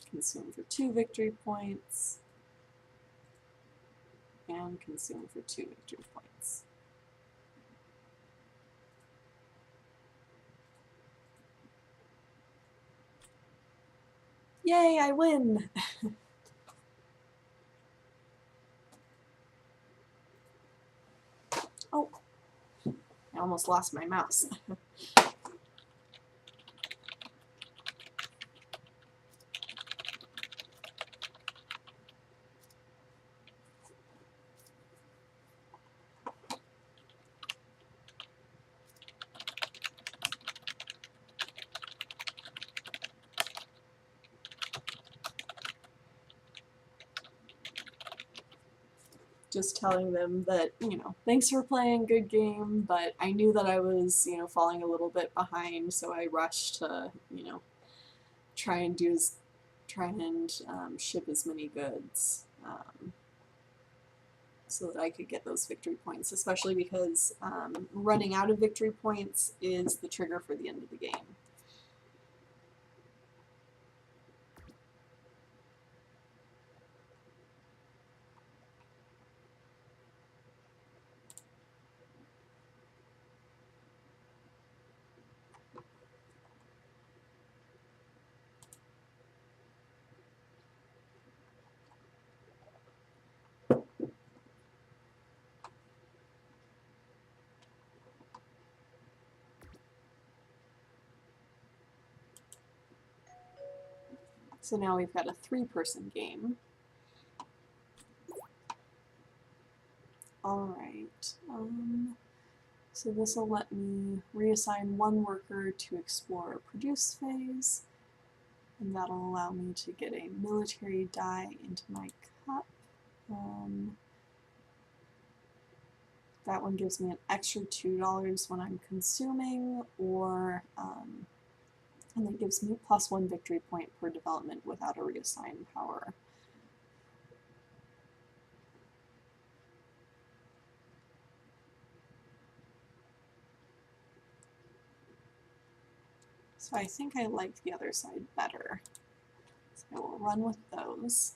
Consume for 2 victory points. And consume for 2 victory points. Yay, I win! Oh, I almost lost my mouse. just telling them that, you know, thanks for playing, good game, but I knew that I was, you know, falling a little bit behind, so I rushed to, you know, try and ship as many goods so that I could get those victory points, especially because running out of victory points is the trigger for the end of the game. So now we've got a 3-person game. Alright, so this will let me reassign one worker to explore produce phase, and that'll allow me to get a military die into my cup. That one gives me an extra $2 when I'm consuming, or and it gives me +1 victory point per development without a reassign power. So I think I like the other side better. So I will run with those.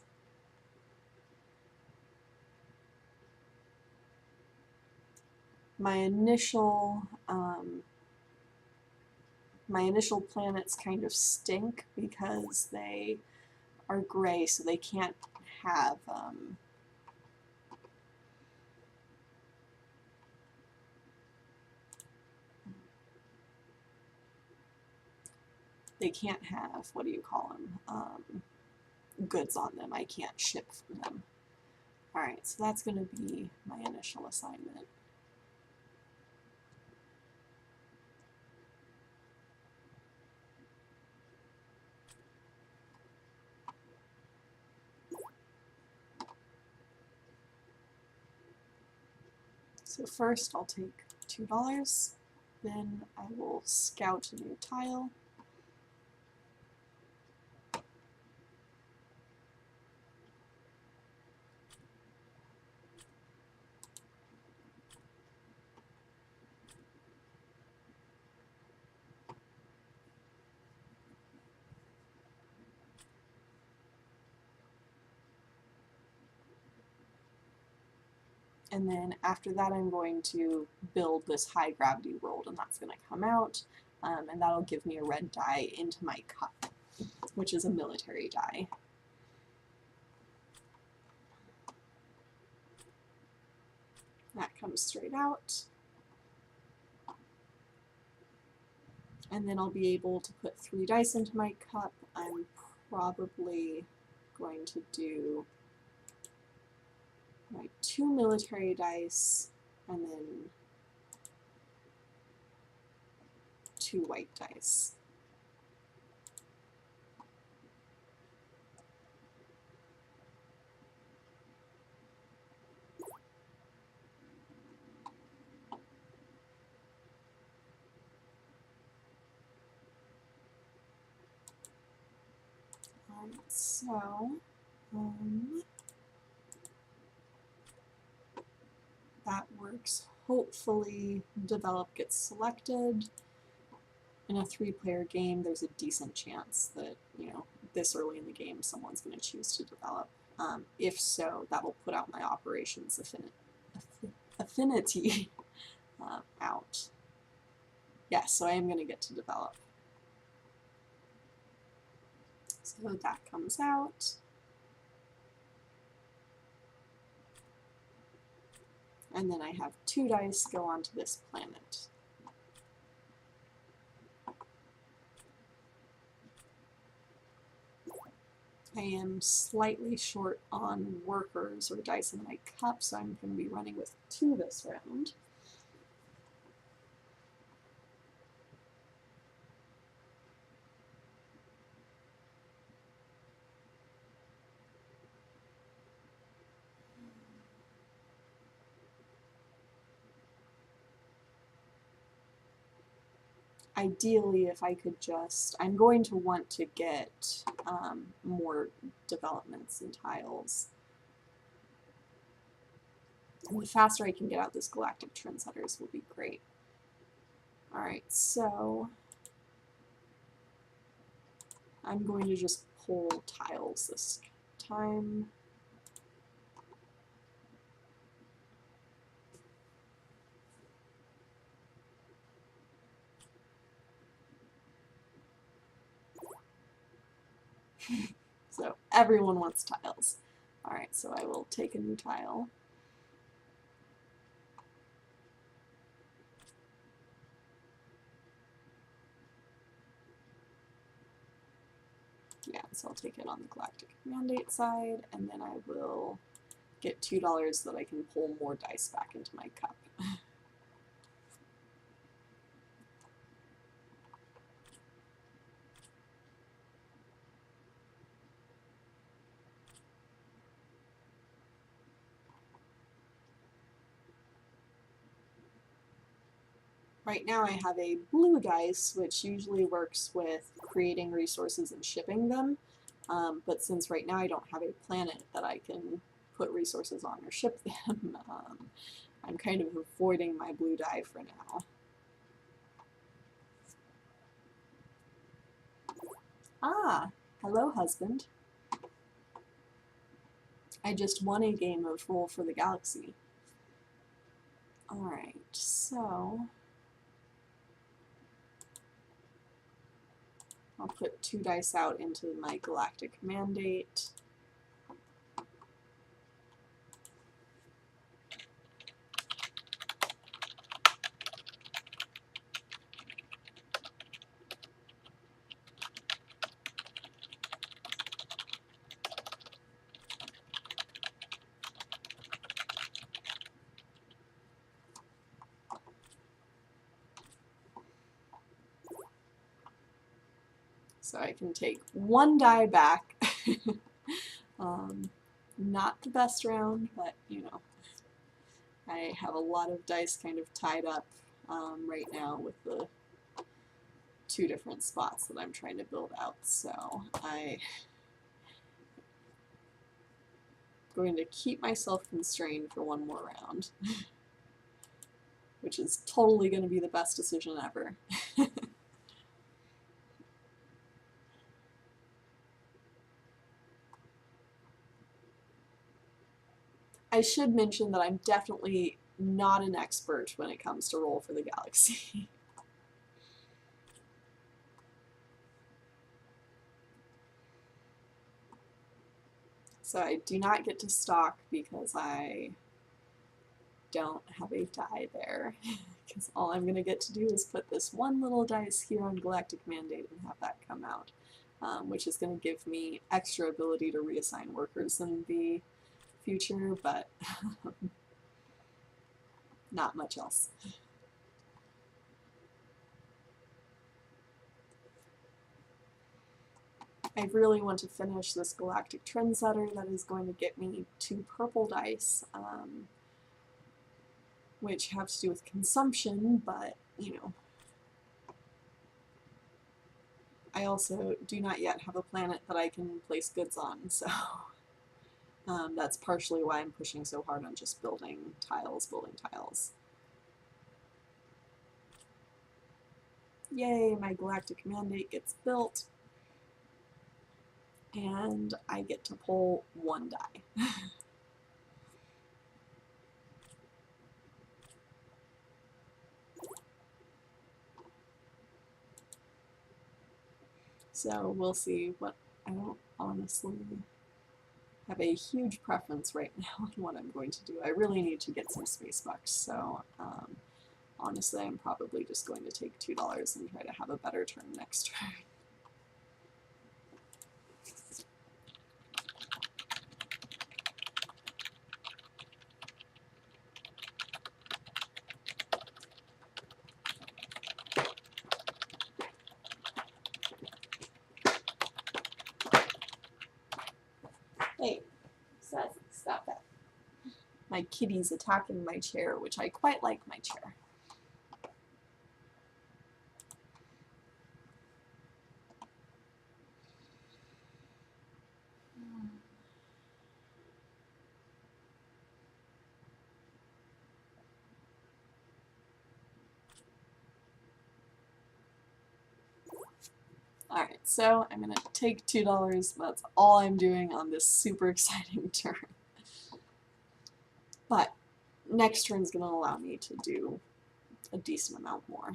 My initial planets kind of stink because they are gray, so they can't have what do you call them, goods on them. I can't ship from them. Alright, so that's going to be my initial assignment. So first I'll take $2, then I will scout a new tile. And then after that I'm going to build this high gravity world, and that's going to come out, and that'll give me a red die into my cup, which is a military die. That comes straight out. And then I'll be able to put 3 dice into my cup. I'm probably going to do my 2 military dice and then 2 white dice. So that works. Hopefully develop gets selected. In a 3-player game, there's a decent chance that, you know, this early in the game someone's going to choose to develop. If so, that will put out my operations affinity out. Yes, so I am going to get to develop. So that comes out. And then I have 2 dice go onto this planet. I am slightly short on workers or dice in my cup, so I'm going to be running with 2 this round. ideally, if I could just, I'm going to want to get more developments and tiles. And the faster I can get out this Galactic Trendsetters will be great. Alright, so I'm going to just pull tiles this time. So everyone wants tiles. Alright, so I will take a new tile. Yeah, so I'll take it on the Galactic Mandate side, and then I will get $2 so that I can pull more dice back into my cup. Right now I have a blue dice, which usually works with creating resources and shipping them, but since right now I don't have a planet that I can put resources on or ship them, I'm kind of avoiding my blue die for now. Ah, hello husband. I just won a game of Roll for the Galaxy. Alright, so I'll put 2 dice out into my Galactic Mandate. So I can take 1 die back. Not the best round, but you know, I have a lot of dice kind of tied up right now with the 2 different spots that I'm trying to build out. So I'm going to keep myself constrained for 1 more round, which is totally going to be the best decision ever. I should mention that I'm definitely not an expert when it comes to Roll for the Galaxy. So I do not get to stock because I don't have a die there. Because all I'm going to get to do is put this 1 little dice here on Galactic Mandate and have that come out, which is going to give me extra ability to reassign workers in the future, but not much else. I really want to finish this Galactic Trendsetter that is going to get me 2 purple dice, which have to do with consumption, but, you know, I also do not yet have a planet that I can place goods on, so that's partially why I'm pushing so hard on just building tiles. Yay, my Galactic Mandate gets built, and I get to pull 1 die. So we'll see. What I don't honestly have a huge preference right now on what I'm going to do. I really need to get some space bucks, so honestly I'm probably just going to take $2 and try to have a better turn next turn. Hey, stop that. My kitty's attacking my chair, which I quite like my chair. So I'm going to take $2. That's all I'm doing on this super exciting turn. But next turn's going to allow me to do a decent amount more.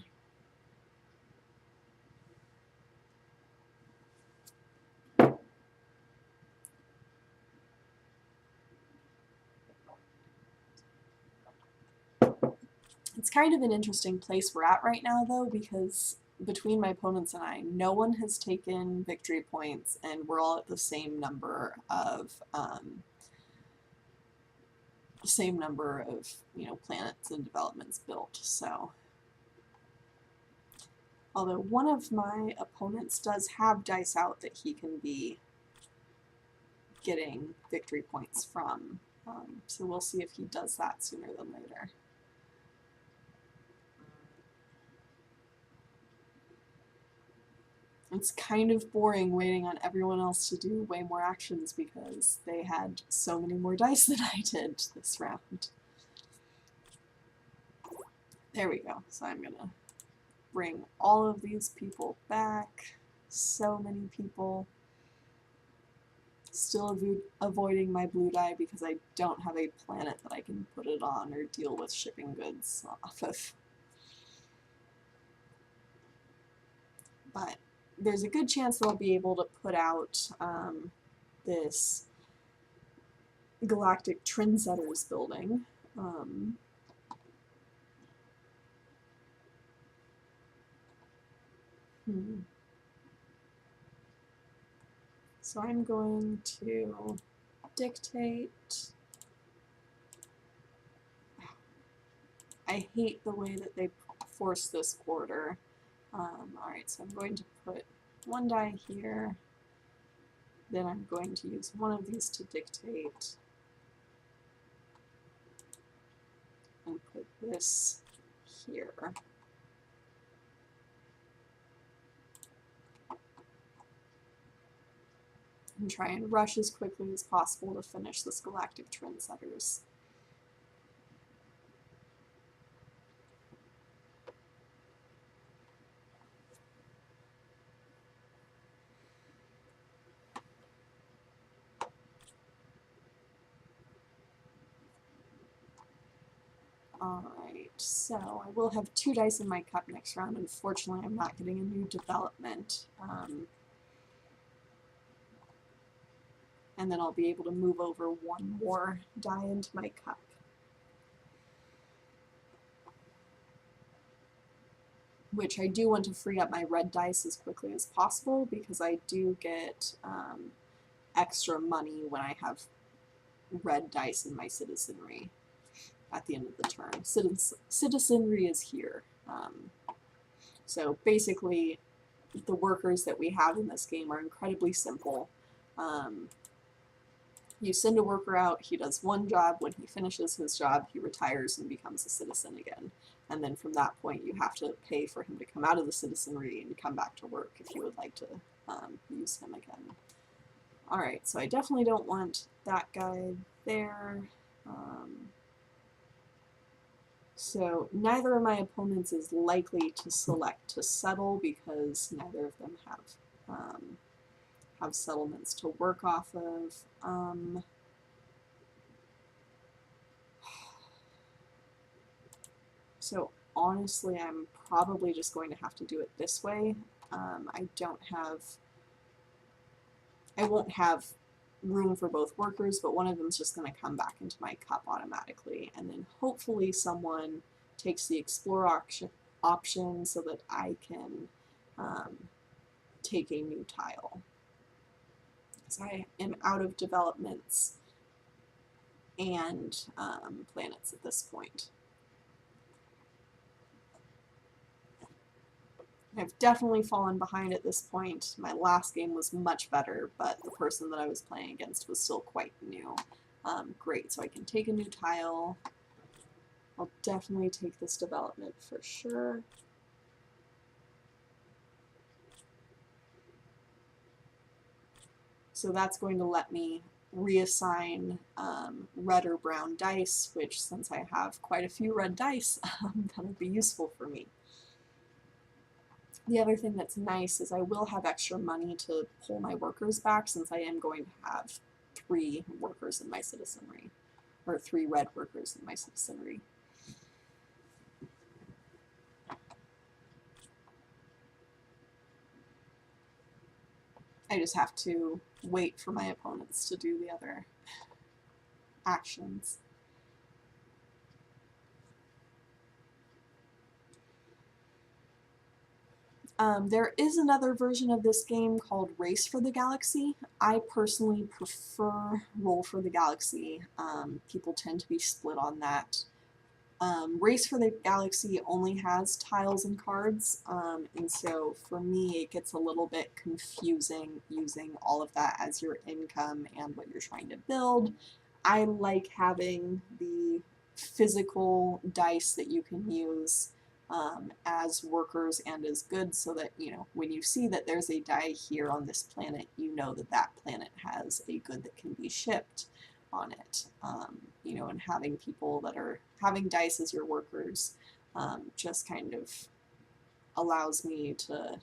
It's kind of an interesting place we're at right now, though, because between my opponents and I, no one has taken victory points, and we're all at the same number of planets and developments built. So, although one of my opponents does have dice out that he can be getting victory points from, so we'll see if he does that sooner than later. It's kind of boring waiting on everyone else to do way more actions because they had so many more dice than I did this round. There we go. So I'm gonna bring all of these people back. So many people. Still avoiding my blue die because I don't have a planet that I can put it on or deal with shipping goods off of. But there's a good chance that I'll be able to put out this Galactic Trendsetters building. So I'm going to dictate. I hate the way that they force this order. Alright, so I'm going to put one die here. Then I'm going to use one of these to dictate. And put this here. And try and rush as quickly as possible to finish this Galactic Trendsetters. Alright, so I will have 2 dice in my cup next round. Unfortunately, I'm not getting a new development. And then I'll be able to move over 1 more die into my cup. Which I do want to free up my red dice as quickly as possible because I do get extra money when I have red dice in my citizenry at the end of the turn. Citizenry is here. So basically, the workers that we have in this game are incredibly simple. You send a worker out, he does one job, when he finishes his job, he retires and becomes a citizen again. And then from that point, you have to pay for him to come out of the citizenry and come back to work if you would like to use him again. Alright, so I definitely don't want that guy there. So neither of my opponents is likely to select to settle because neither of them have settlements to work off of. So honestly, I'm probably just going to have to do it this way. I won't have room for both workers, but one of them is just going to come back into my cup automatically, and then hopefully someone takes the explore option so that I can take a new tile. So I am out of developments and planets at this point. I've definitely fallen behind at this point. My last game was much better, but the person that I was playing against was still quite new. Great, so I can take a new tile. I'll definitely take this development for sure. So that's going to let me reassign red or brown dice, which since I have quite a few red dice, that'll be useful for me. The other thing that's nice is I will have extra money to pull my workers back since I am going to have 3 workers in my citizenry, or 3 red workers in my citizenry. I just have to wait for my opponents to do the other actions. There is another version of this game called Race for the Galaxy. I personally prefer Roll for the Galaxy. People tend to be split on that. Race for the Galaxy only has tiles and cards, and so for me it gets a little bit confusing using all of that as your income and what you're trying to build. I like having the physical dice that you can use as workers and as goods, so that, you know, when you see that there's a die here on this planet, you know that that planet has a good that can be shipped on it. You know, and having people that are having dice as your workers just kind of allows me to,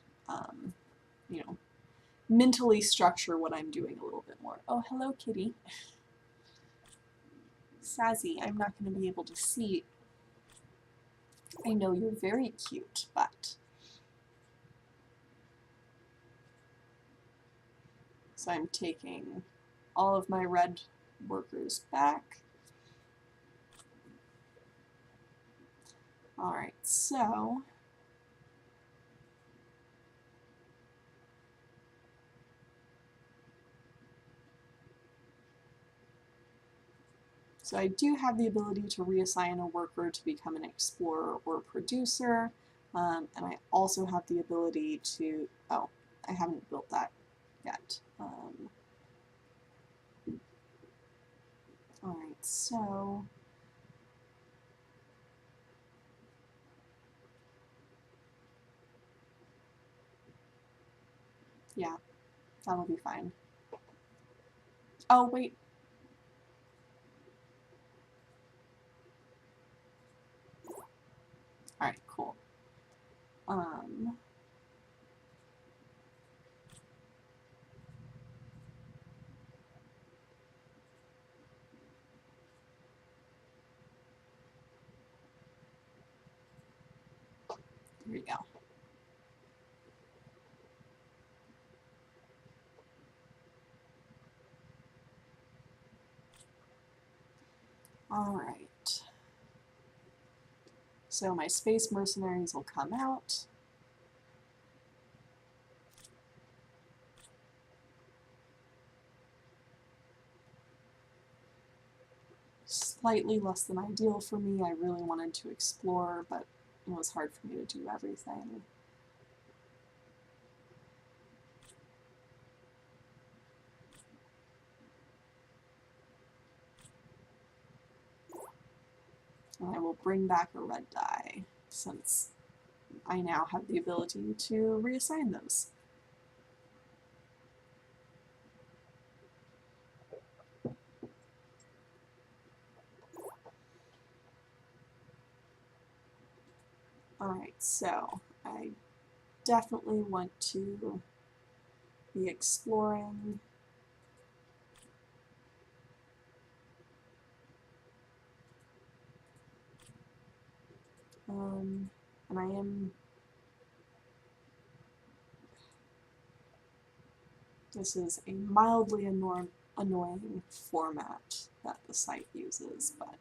you know, mentally structure what I'm doing a little bit more. Oh, hello, kitty. Sassy, I'm not going to be able to see. I know you're very cute, but... So I'm taking all of my red workers back. Alright, so... So I do have the ability to reassign a worker to become an explorer or producer, and I also have the ability to, oh, I haven't built that yet. Alright, so, yeah, that'll be fine. Oh, wait. Alright, cool. Here we go. Alright. So my space mercenaries will come out. Slightly less than ideal for me. I really wanted to explore, but it was hard for me to do everything. And I will bring back a red die, since I now have the ability to reassign those. Alright, so I definitely want to be exploring. And I am... This is a mildly annoying format that the site uses, but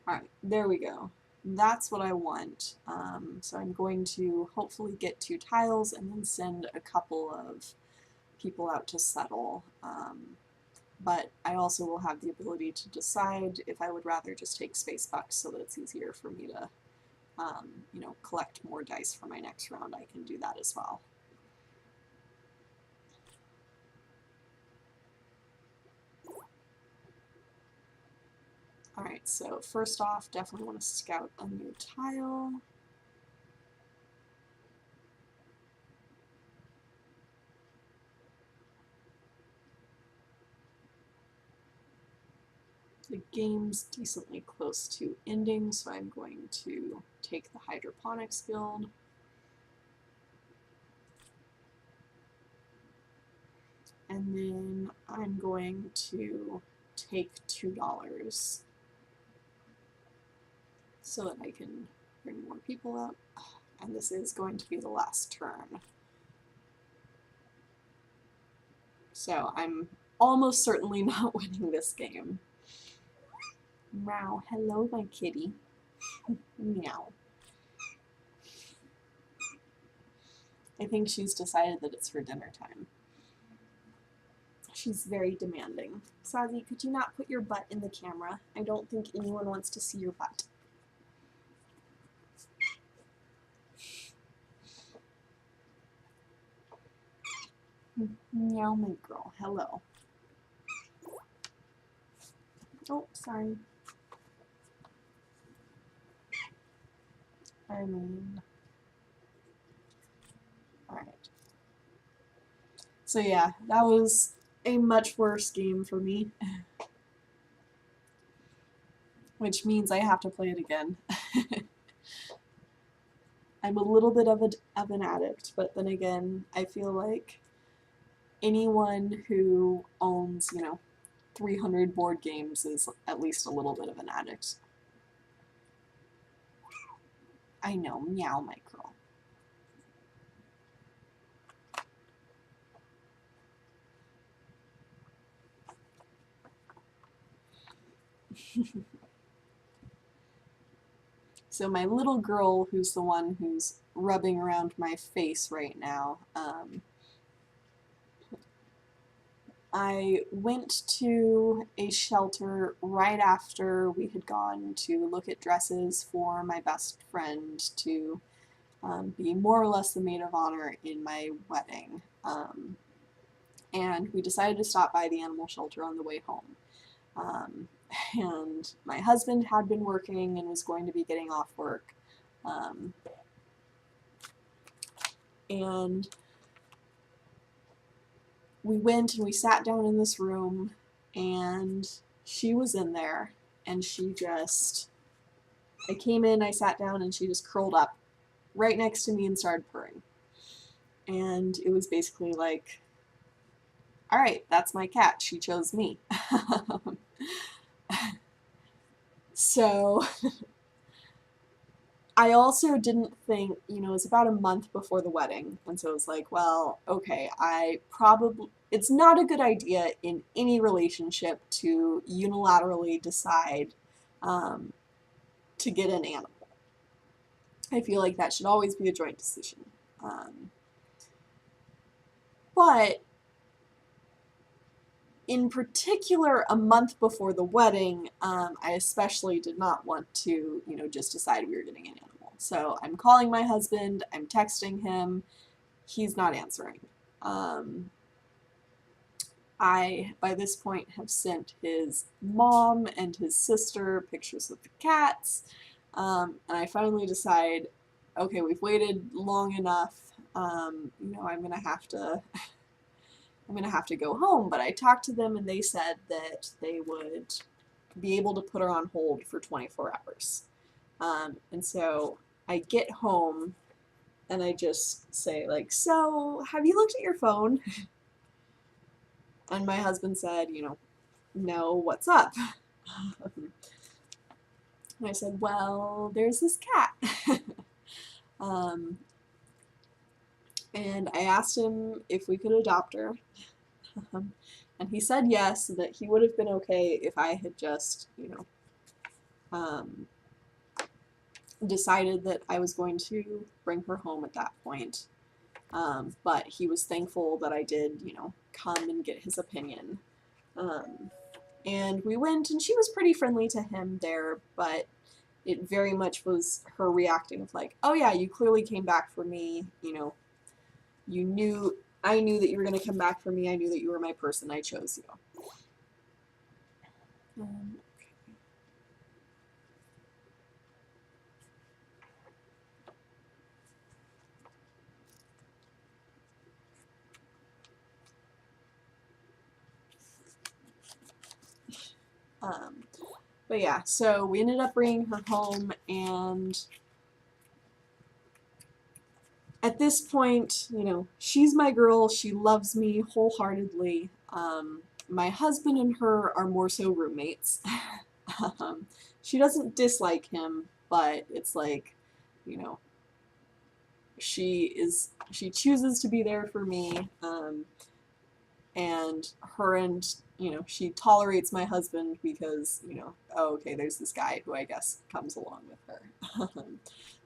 alright, there we go. That's what I want. So I'm going to hopefully get 2 tiles and then send a couple of people out to settle. But I also will have the ability to decide if I would rather just take space bucks so that it's easier for me to, you know, collect more dice for my next round. I can do that as well. Alright, so first off, definitely want to scout a new tile. The game's decently close to ending, so I'm going to take the hydroponics build. and then I'm going to take $2 so that I can bring more people up, and this is going to be the last turn. So I'm almost certainly not winning this game. Meow, hello my kitty. Meow. I think she's decided that it's her dinner time. She's very demanding. Sazi, could you not put your butt in the camera? I don't think anyone wants to see your butt. Meow, my girl. Hello. Oh, sorry. I mean... Alright. So yeah, that was a much worse game for me. Which means I have to play it again. I'm a little bit of an addict, but then again, I feel like anyone who owns, 300 board games is at least a little bit of an addict. I know, meow, my girl. So my little girl, who's the one who's rubbing around my face right now, I went to a shelter right after we had gone to look at dresses for my best friend to be more or less the maid of honor in my wedding. And we decided to stop by the animal shelter on the way home. And my husband had been working and was going to be getting off work. And we went and we sat down in this room, and she was in there, and she just, I came in, I sat down, and she just curled up right next to me and started purring. And it was basically like, alright, that's my cat, she chose me. So, I also didn't think, it was about a month before the wedding, and so it was like, well, okay, it's not a good idea in any relationship to unilaterally decide to get an animal. I feel like that should always be a joint decision. But in particular, a month before the wedding, I especially did not want to, just decide we were getting an animal. So I'm calling my husband, I'm texting him, he's not answering. I, by this point, have sent his mom and his sister pictures of the cats, and I finally decide, okay, we've waited long enough, I'm gonna have to go home. But I talked to them and they said that they would be able to put her on hold for 24 hours. And so I get home and I just say, like, so have you looked at your phone? And my husband said, no, what's up? And I said, well, there's this cat. And I asked him if we could adopt her. And he said yes, that he would have been okay if I had just, decided that I was going to bring her home at that point. But he was thankful that I did, come and get his opinion. And we went, and she was pretty friendly to him there, but it very much was her reacting of like, oh yeah, you clearly came back for me, I knew that you were going to come back for me, I knew that you were my person, I chose you. But yeah, so we ended up bringing her home, and at this point, you know, she's my girl, she loves me wholeheartedly. My husband and her are more so roommates. She doesn't dislike him, but it's like, you know, she chooses to be there for me, and her and, you know, she tolerates my husband because, you know, oh, okay, there's this guy who I guess comes along with her.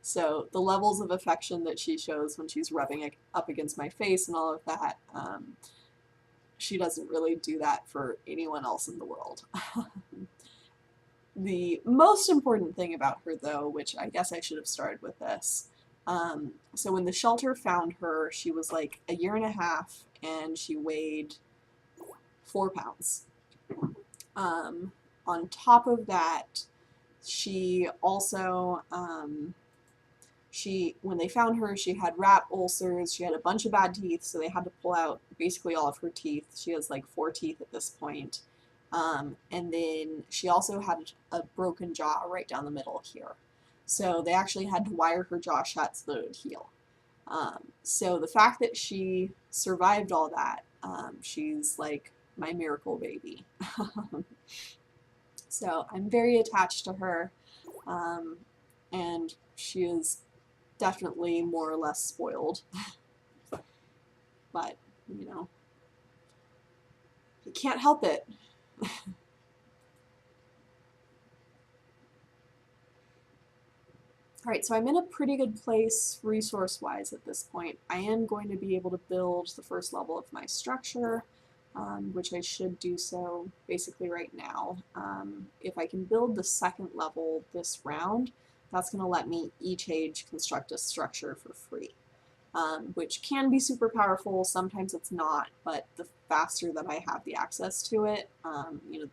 So the levels of affection that she shows when she's rubbing it up against my face and all of that, she doesn't really do that for anyone else in the world. The most important thing about her, though, which I guess I should have started with this, so when the shelter found her, she was like a year and a half, and she weighed 4 pounds. On top of that, she also, when they found her, she had rat ulcers, she had a bunch of bad teeth, so they had to pull out basically all of her teeth. She has like 4 teeth at this point. And then she also had a broken jaw right down the middle here. So they actually had to wire her jaw shut so that it would heal. So the fact that she survived all that, she's like my miracle baby. So I'm very attached to her, and she is definitely more or less spoiled. But, you know, you can't help it. Alright, so I'm in a pretty good place resource-wise at this point. I am going to be able to build the first level of my structure, which I should do so basically right now. If I can build the second level this round, that's going to let me each age construct a structure for free, which can be super powerful. Sometimes it's not, but the faster that I have the access to it, you know,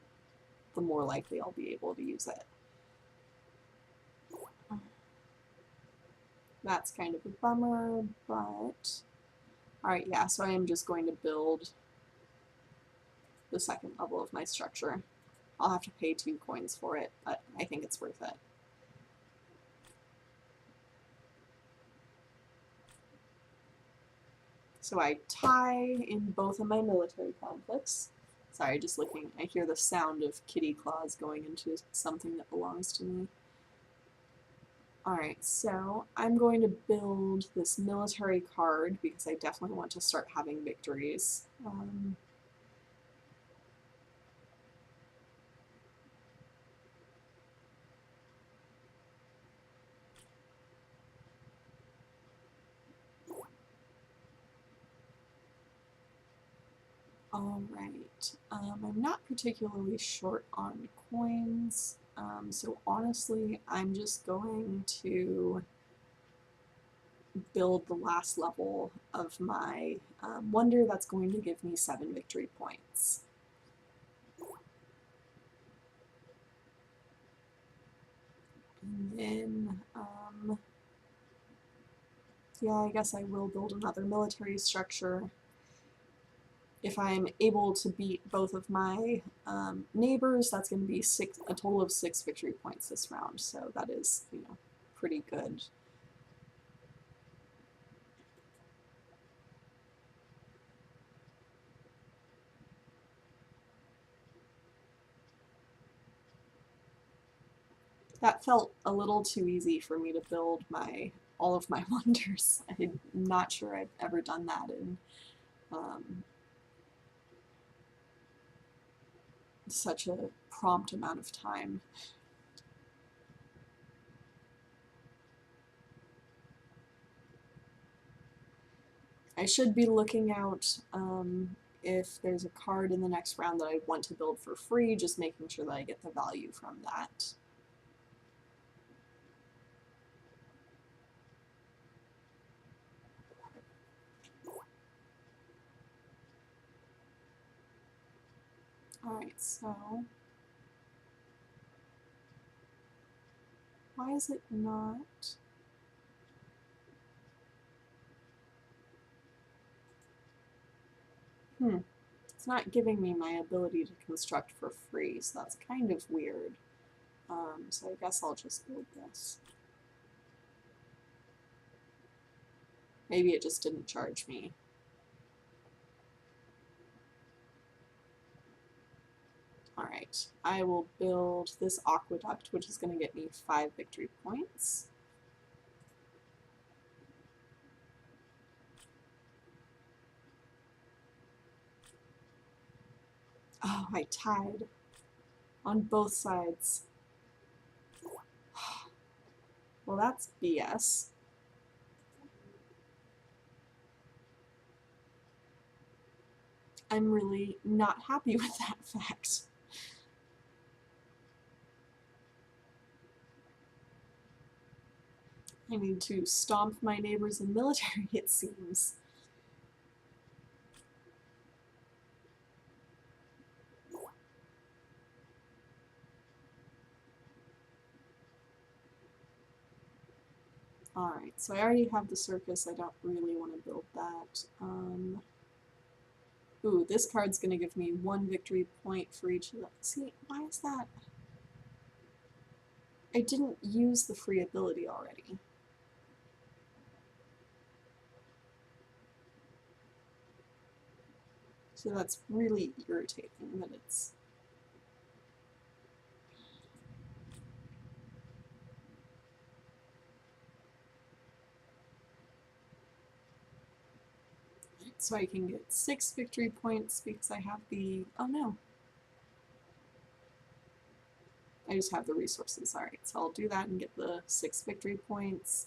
the more likely I'll be able to use it. That's kind of a bummer, but alright, yeah, so I am just going to build the second level of my structure. I'll have to pay 2 coins for it, but I think it's worth it. So I tie in both of my military conflicts. Sorry, just looking, I hear the sound of kitty claws going into something that belongs to me. Alright, so I'm going to build this military card because I definitely want to start having victories. Alright, I'm not particularly short on coins, so honestly I'm just going to build the last level of my wonder that's going to give me 7 victory points. And then, yeah, I guess I will build another military structure. If I'm able to beat both of my neighbors, that's going to be a total of 6 victory points this round, so that is, you know, pretty good. That felt a little too easy for me to build all of my wonders. I'm not sure I've ever done that in such a prompt amount of time. I should be looking out if there's a card in the next round that I want to build for free, just making sure that I get the value from that. Alright, so why is it not? It's not giving me my ability to construct for free, so that's kind of weird. So I guess I'll just build this. Maybe it just didn't charge me. Alright, I will build this aqueduct, which is going to get me 5 victory points. Oh, I tied on both sides. Well, that's BS. I'm really not happy with that fact. I need to stomp my neighbors in military, it seems. Alright, so I already have the circus. I don't really want to build that. Ooh, this card's going to give me 1 victory point for each of them. See, why is that? I didn't use the free ability already. So that's really irritating that it's... So I can get 6 victory points because I have the... Oh no. I just have the resources. Alright, so I'll do that and get the 6 victory points.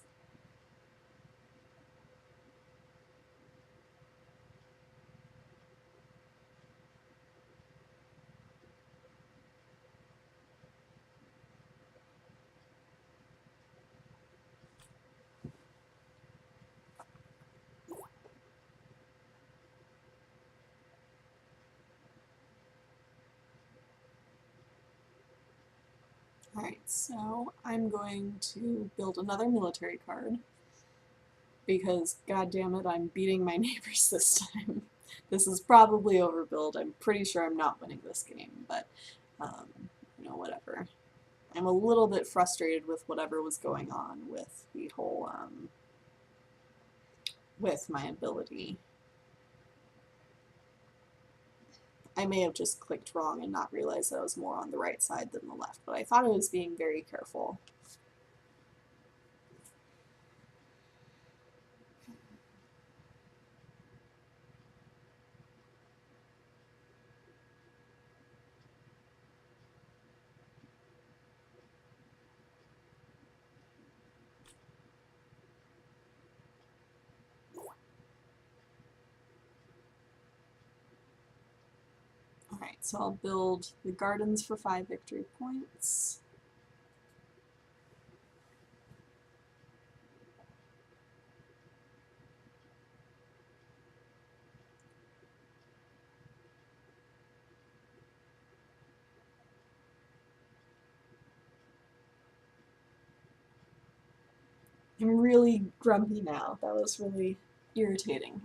Alright, so I'm going to build another military card because, god damn it, I'm beating my neighbors this time. This is probably overbuild. I'm pretty sure I'm not winning this game, but, you know, whatever. I'm a little bit frustrated with whatever was going on with the whole, with my ability. I may have just clicked wrong and not realized that I was more on the right side than the left, but I thought I was being very careful. Alright, so I'll build the gardens for 5 victory points. I'm really grumpy now. That was really irritating.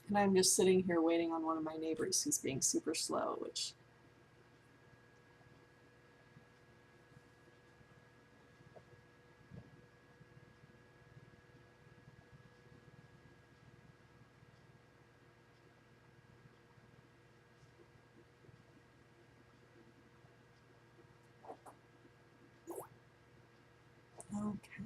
And I'm just sitting here waiting on one of my neighbors who's being super slow, which... Okay,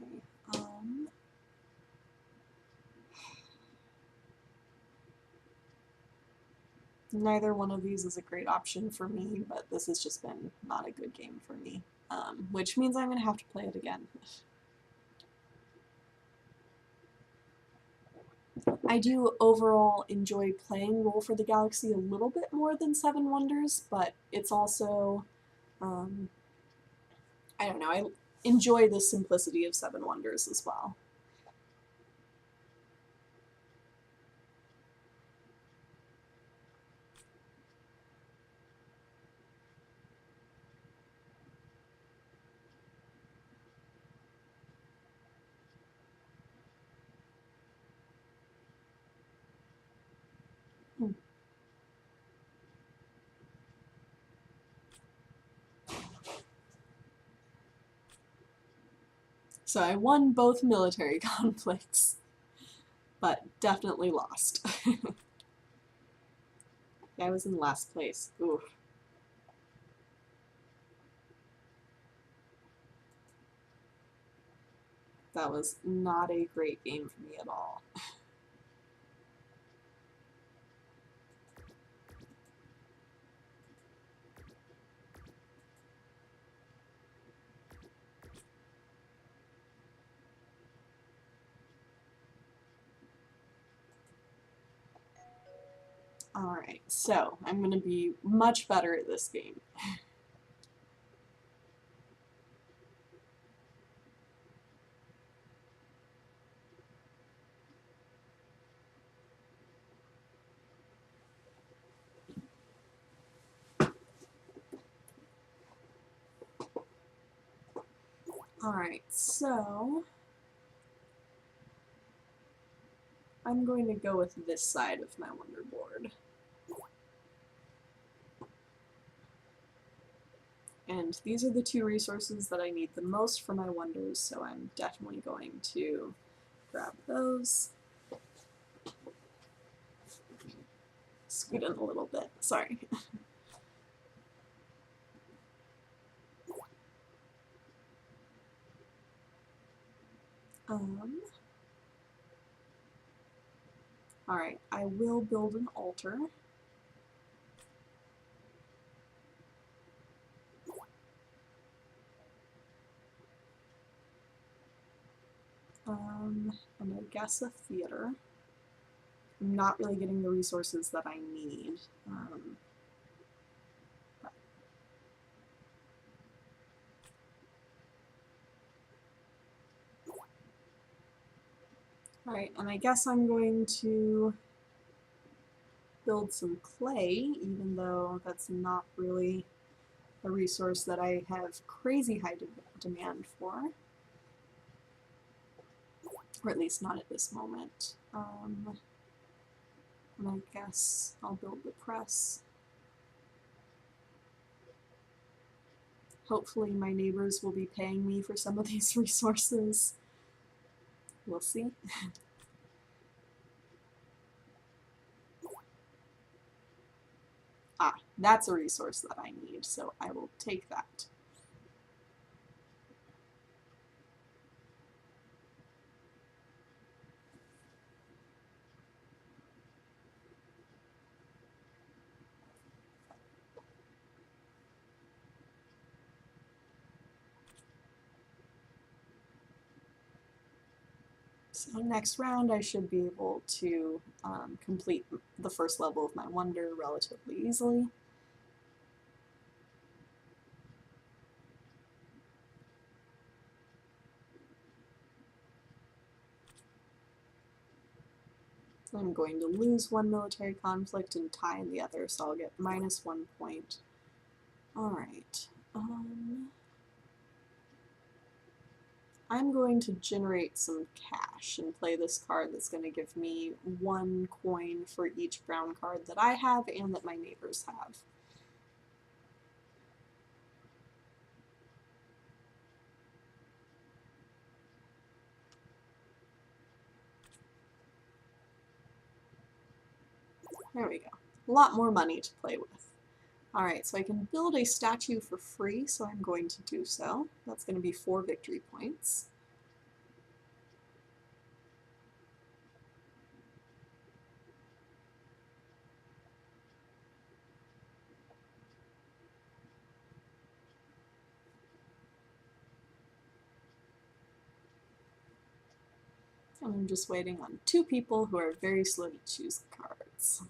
neither one of these is a great option for me, but this has just been not a good game for me, which means I'm going to have to play it again. I do overall enjoy playing Roll for the Galaxy a little bit more than Seven Wonders, but it's also, I don't know, I enjoy the simplicity of Seven Wonders as well. So I won both military conflicts, but definitely lost. I was in last place. Ooh. That was not a great game for me at all. Alright, so I'm going to be much better at this game. Alright, so I'm going to go with this side of my wonder board. And these are the two resources that I need the most for my wonders, so I'm definitely going to grab those. Scoot in a little bit, sorry. Alright, I will build an altar. And I guess a theater. I'm not really getting the resources that I need. Alright, and I guess I'm going to build some clay, even though that's not really a resource that I have crazy high demand for. Or at least not at this moment. And I guess I'll build the press. Hopefully my neighbors will be paying me for some of these resources. We'll see. Ah, that's a resource that I need, so I will take that. So next round I should be able to complete the first level of my wonder relatively easily. I'm going to lose one military conflict and tie in the other, so I'll get -1 point. Alright. I'm going to generate some cash and play this card that's going to give me 1 coin for each brown card that I have and that my neighbors have. There we go. A lot more money to play with. Alright, so I can build a statue for free, so I'm going to do so. That's going to be 4 victory points. And I'm just waiting on 2 people who are very slow to choose the cards.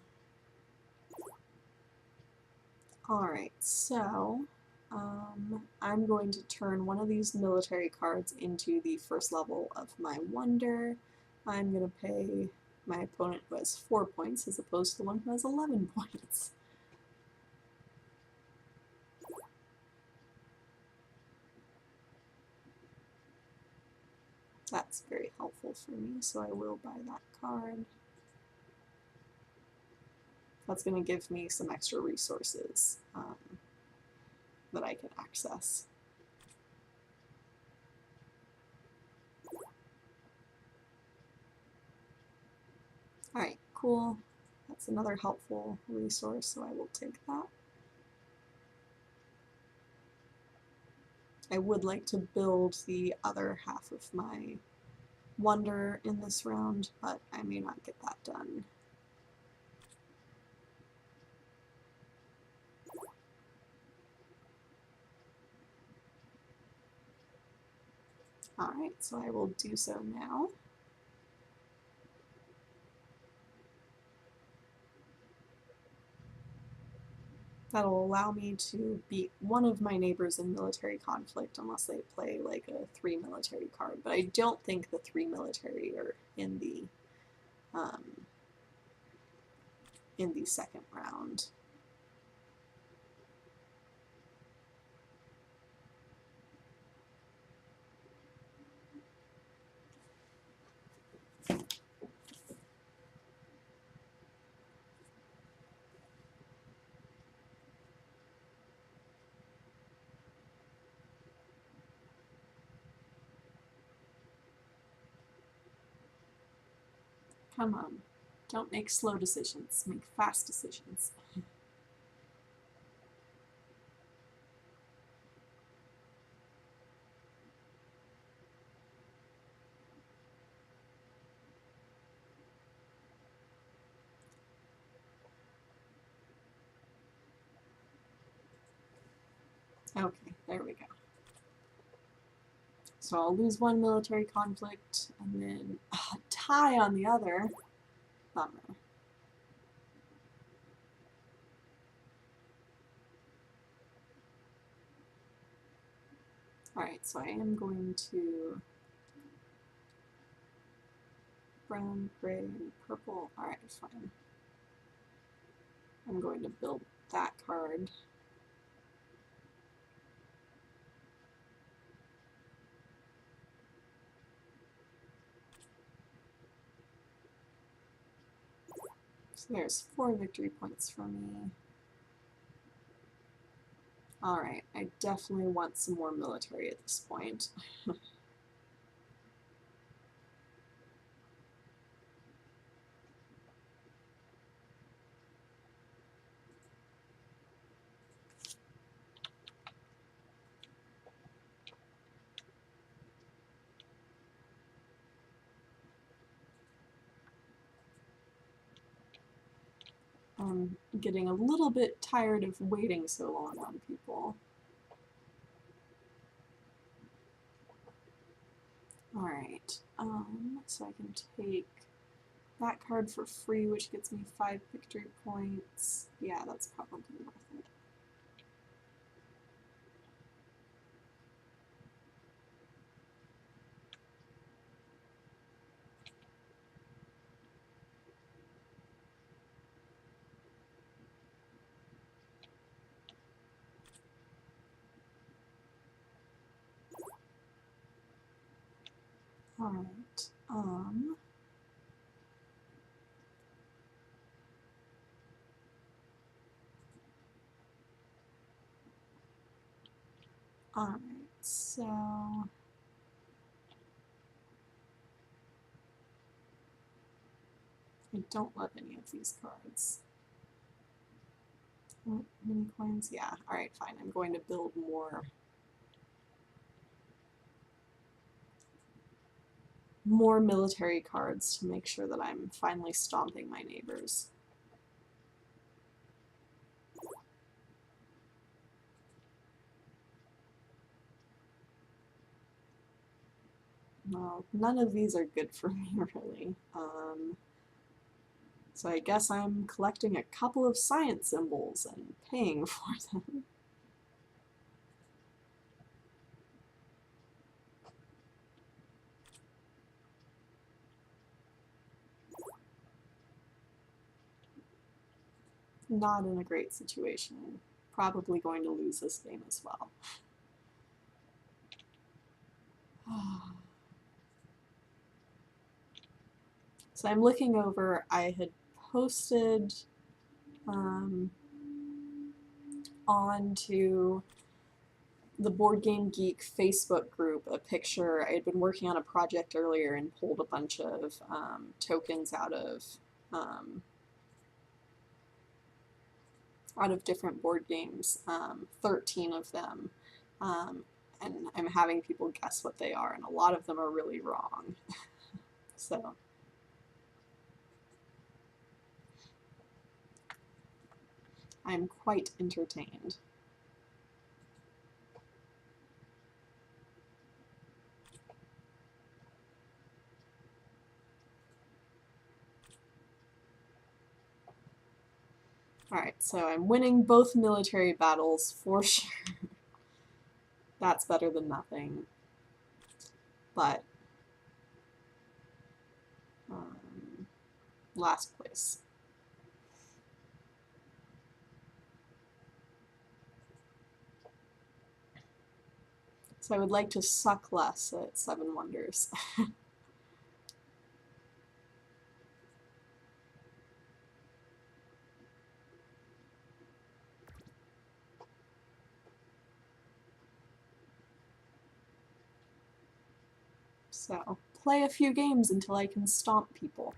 Alright, so I'm going to turn one of these military cards into the first level of my wonder. I'm going to pay my opponent who has 4 points as opposed to the one who has 11 points. That's very helpful for me, so I will buy that card. That's going to give me some extra resources that I can access. cool. That's another helpful resource, so I will take that. I would like to build the other half of my wonder in this round, but I may not get that done. Alright, so I will do so now. That'll allow me to beat one of my neighbors in military conflict unless they play like a 3 military card, but I don't think the 3 military are in the second round. Come on, don't make slow decisions, make fast decisions. Okay, there we go. So I'll lose one military conflict and then a tie on the other. Bummer. Alright, so I am going to brown, gray, and purple. Alright, fine. I'm going to build that card. So there's 4 victory points for me. Alright, I definitely want some more military at this point. I'm getting a little bit tired of waiting so long on people. Alright, so I can take that card for free, which gets me 5 victory points. Yeah, that's probably worth it. Alright, alright, so I don't love any of these cards. Oh, mini coins? Yeah, alright, fine. I'm going to build more military cards to make sure that I'm finally stomping my neighbors. Well, none of these are good for me, really. So I guess I'm collecting a couple of science symbols and paying for them. Not in a great situation. Probably going to lose this game as well. So I'm looking over, I had posted onto the Board Game Geek Facebook group a picture. I had been working on a project earlier and pulled a bunch of tokens out of out of different board games, 13 of them, and I'm having people guess what they are, and a lot of them are really wrong. So I'm quite entertained. Alright, so I'm winning both military battles for sure. That's better than nothing. But last place. So I would like to suck less at Seven Wonders. So, play a few games until I can stomp people.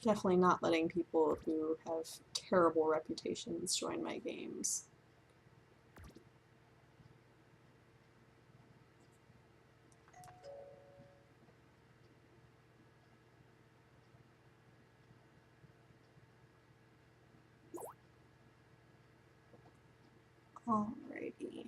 Definitely not letting people who have terrible reputations join my games. Alrighty.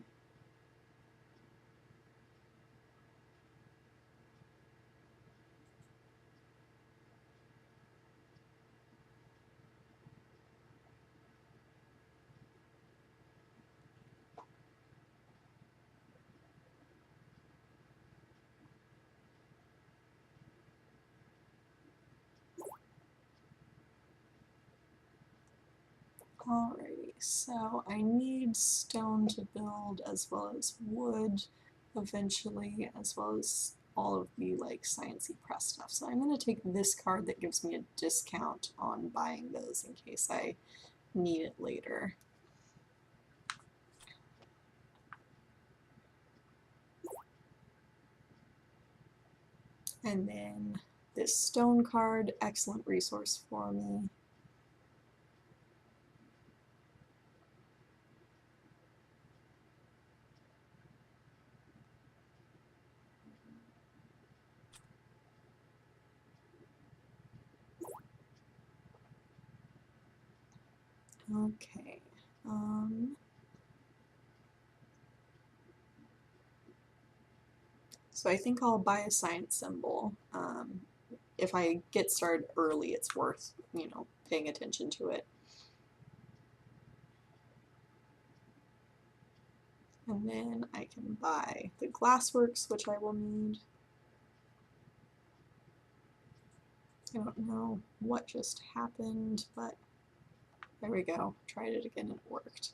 Alrighty, so I need stone to build as well as wood eventually, as well as all of the like sciencey press stuff. So I'm going to take this card that gives me a discount on buying those in case I need it later. And then this stone card, excellent resource for me. Okay. So I think I'll buy a science symbol. If I get started early, it's worth, paying attention to it. And then I can buy the glassworks, which I will need. I don't know what just happened, but there we go. Tried it again and it worked.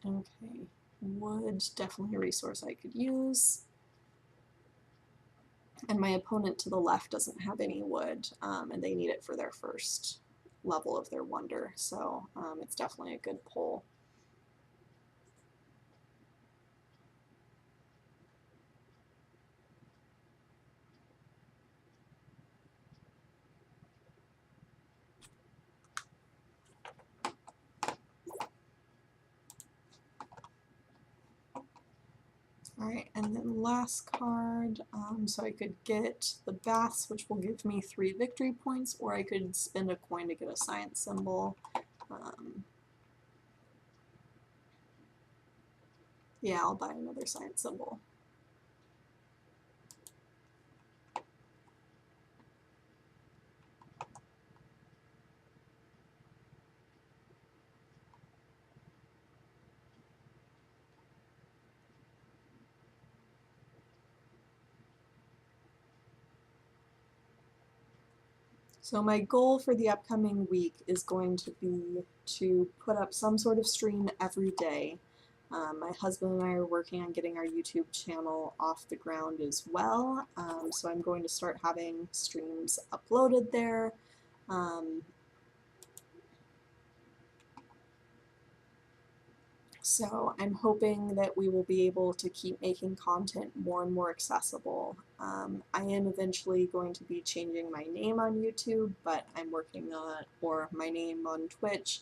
Okay, wood, definitely a resource I could use. And my opponent to the left doesn't have any wood, and they need it for their first level of their wonder, so it's definitely a good pull. Alright, and then last card, so I could get the baths, which will give me 3 victory points, or I could spend a coin to get a science symbol. Yeah, I'll buy another science symbol. So my goal for the upcoming week is going to be to put up some sort of stream every day. My husband and I are working on getting our YouTube channel off the ground as well, so I'm going to start having streams uploaded there. So I'm hoping that we will be able to keep making content more and more accessible. I am eventually going to be changing my name on YouTube, but I'm working on, or my name on Twitch.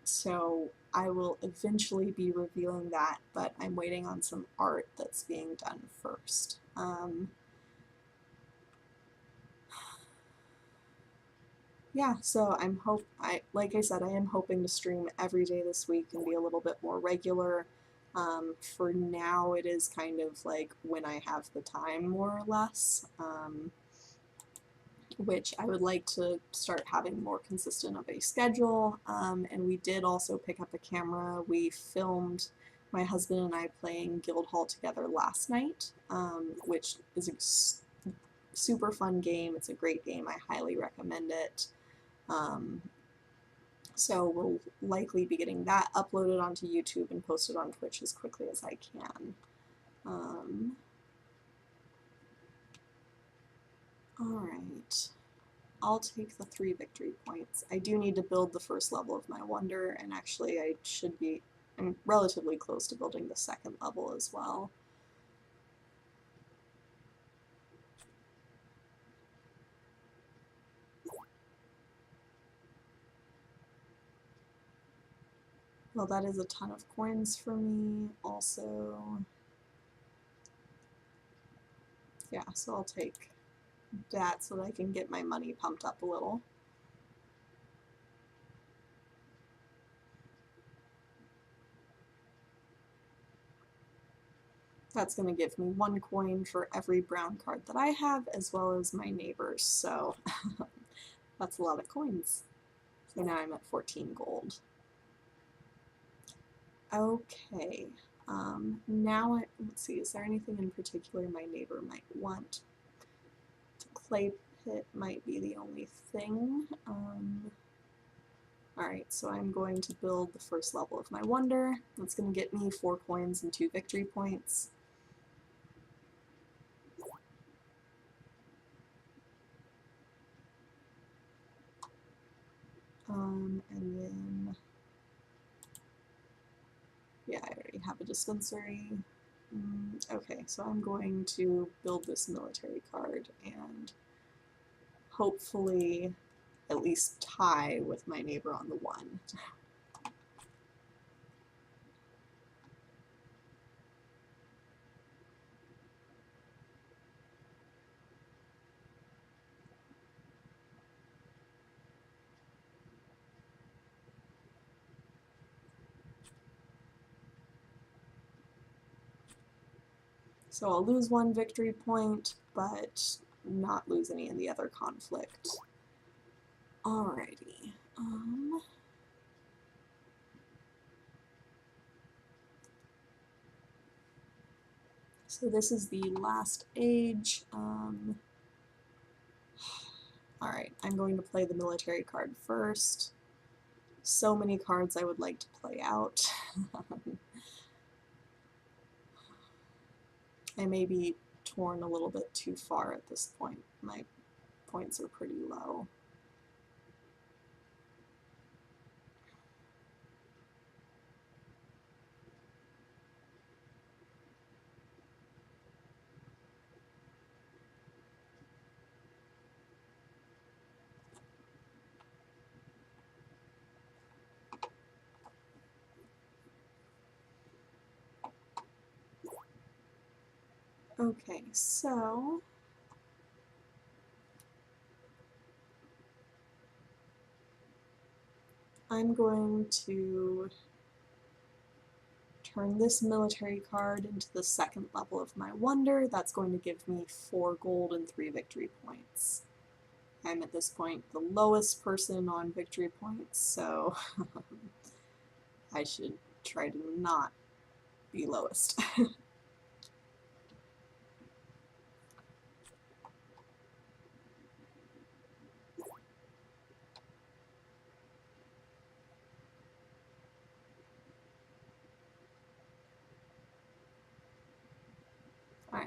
So I will eventually be revealing that, but I'm waiting on some art that's being done first. Yeah, so like I said, I am hoping to stream every day this week and be a little bit more regular. For now, it is kind of like when I have the time, more or less, which I would like to start having more consistent of a schedule. And we did also pick up a camera. We filmed my husband and I playing Guildhall together last night, which is a super fun game. It's a great game. I highly recommend it. So we'll likely be getting that uploaded onto YouTube and posted on Twitch as quickly as I can. Alright, I'll take the 3 victory points. I do need to build the first level of my wonder, and actually I'm relatively close to building the second level as well. Well, that is a ton of coins for me. Also, yeah, so I'll take that so that I can get my money pumped up a little. That's going to give me 1 coin for every brown card that I have, as well as my neighbors, so that's a lot of coins. So now I'm at 14 gold. Okay, now let's see, is there anything in particular my neighbor might want? The clay pit might be the only thing. Alright, so I'm going to build the first level of my wonder. That's going to get me 4 coins and 2 victory points. And then, yeah, I already have a dispensary. Okay, so I'm going to build this military card and hopefully at least tie with my neighbor on the 1. So I'll lose 1 victory point, but not lose any in the other conflict. Alrighty. So this is the last age. Alright, I'm going to play the military card first. So many cards I would like to play out. I may be torn a little bit too far at this point. My points are pretty low. Okay, so I'm going to turn this military card into the second level of my wonder. That's going to give me 4 gold and 3 victory points. I'm at this point the lowest person on victory points, so I should try to not be lowest.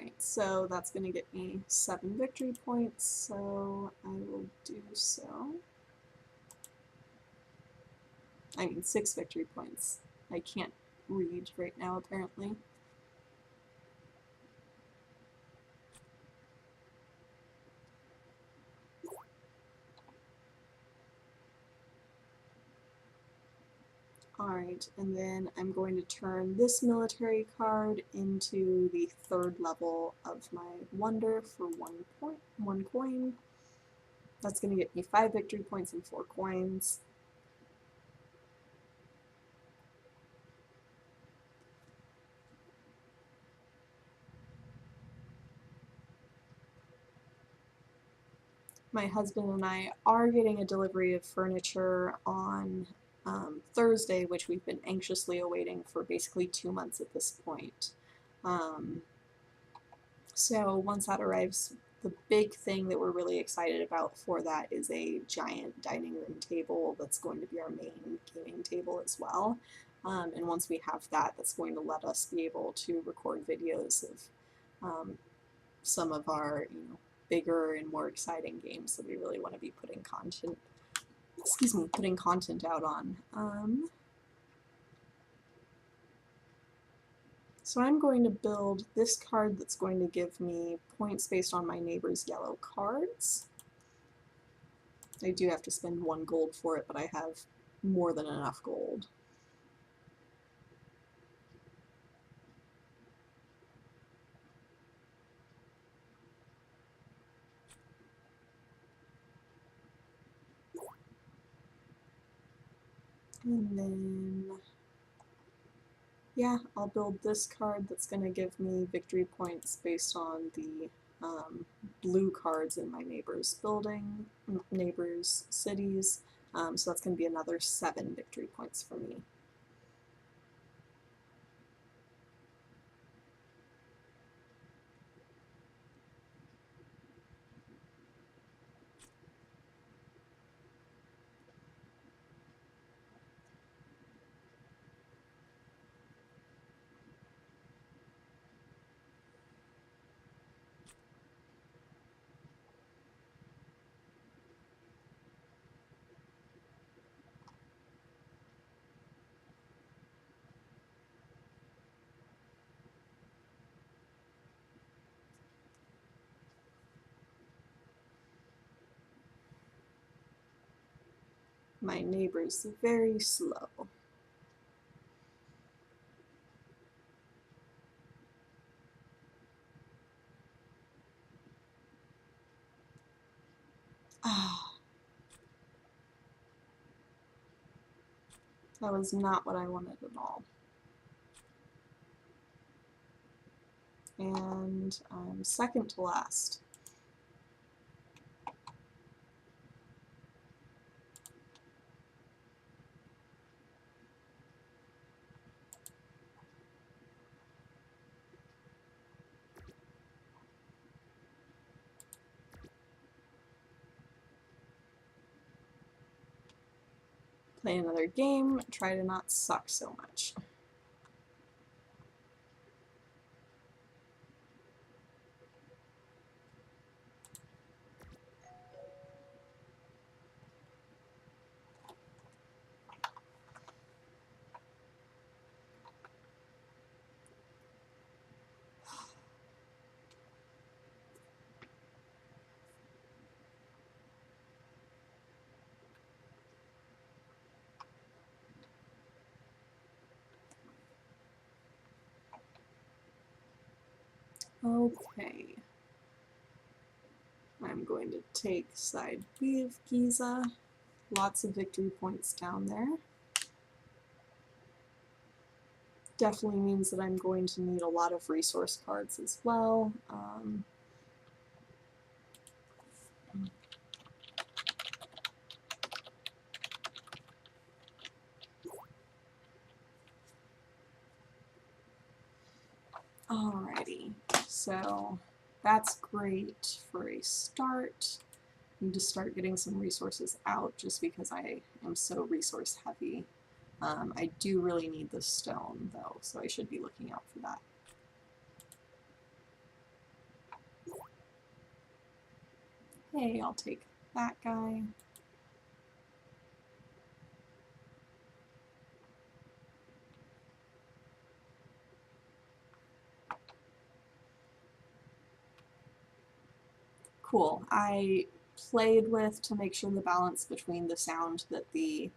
Alright, so that's going to get me 7 victory points, so I will do so. I mean 6 victory points. I can't read right now apparently. Alright, and then I'm going to turn this military card into the 3rd level of my wonder for 1 coin. That's going to get me 5 victory points and 4 coins. My husband and I are getting a delivery of furniture on Thursday, which we've been anxiously awaiting for basically 2 months at this point. So once that arrives, the big thing that we're really excited about for that is a giant dining room table that's going to be our main gaming table as well. And once we have that, that's going to let us be able to record videos of some of our, bigger and more exciting games that we really want to be putting content out on. So I'm going to build this card that's going to give me points based on my neighbor's yellow cards. I do have to spend 1 gold for it, but I have more than enough gold. And then, yeah, I'll build this card that's going to give me victory points based on the blue cards in my neighbor's cities. So that's going to be another 7 victory points for me. My neighbor's very slow. Ah, that was not what I wanted at all. And I'm second to last. Play another game, try to not suck so much. Okay. I'm going to take side B of Giza. Lots of victory points down there. Definitely means that I'm going to need a lot of resource cards as well. Alrighty, so that's great for a start. I need to start getting some resources out just because I am so resource heavy. I do really need the stone though, so I should be looking out for that. Hey, I'll take that guy. Cool. I played with to make sure the balance between the sound that the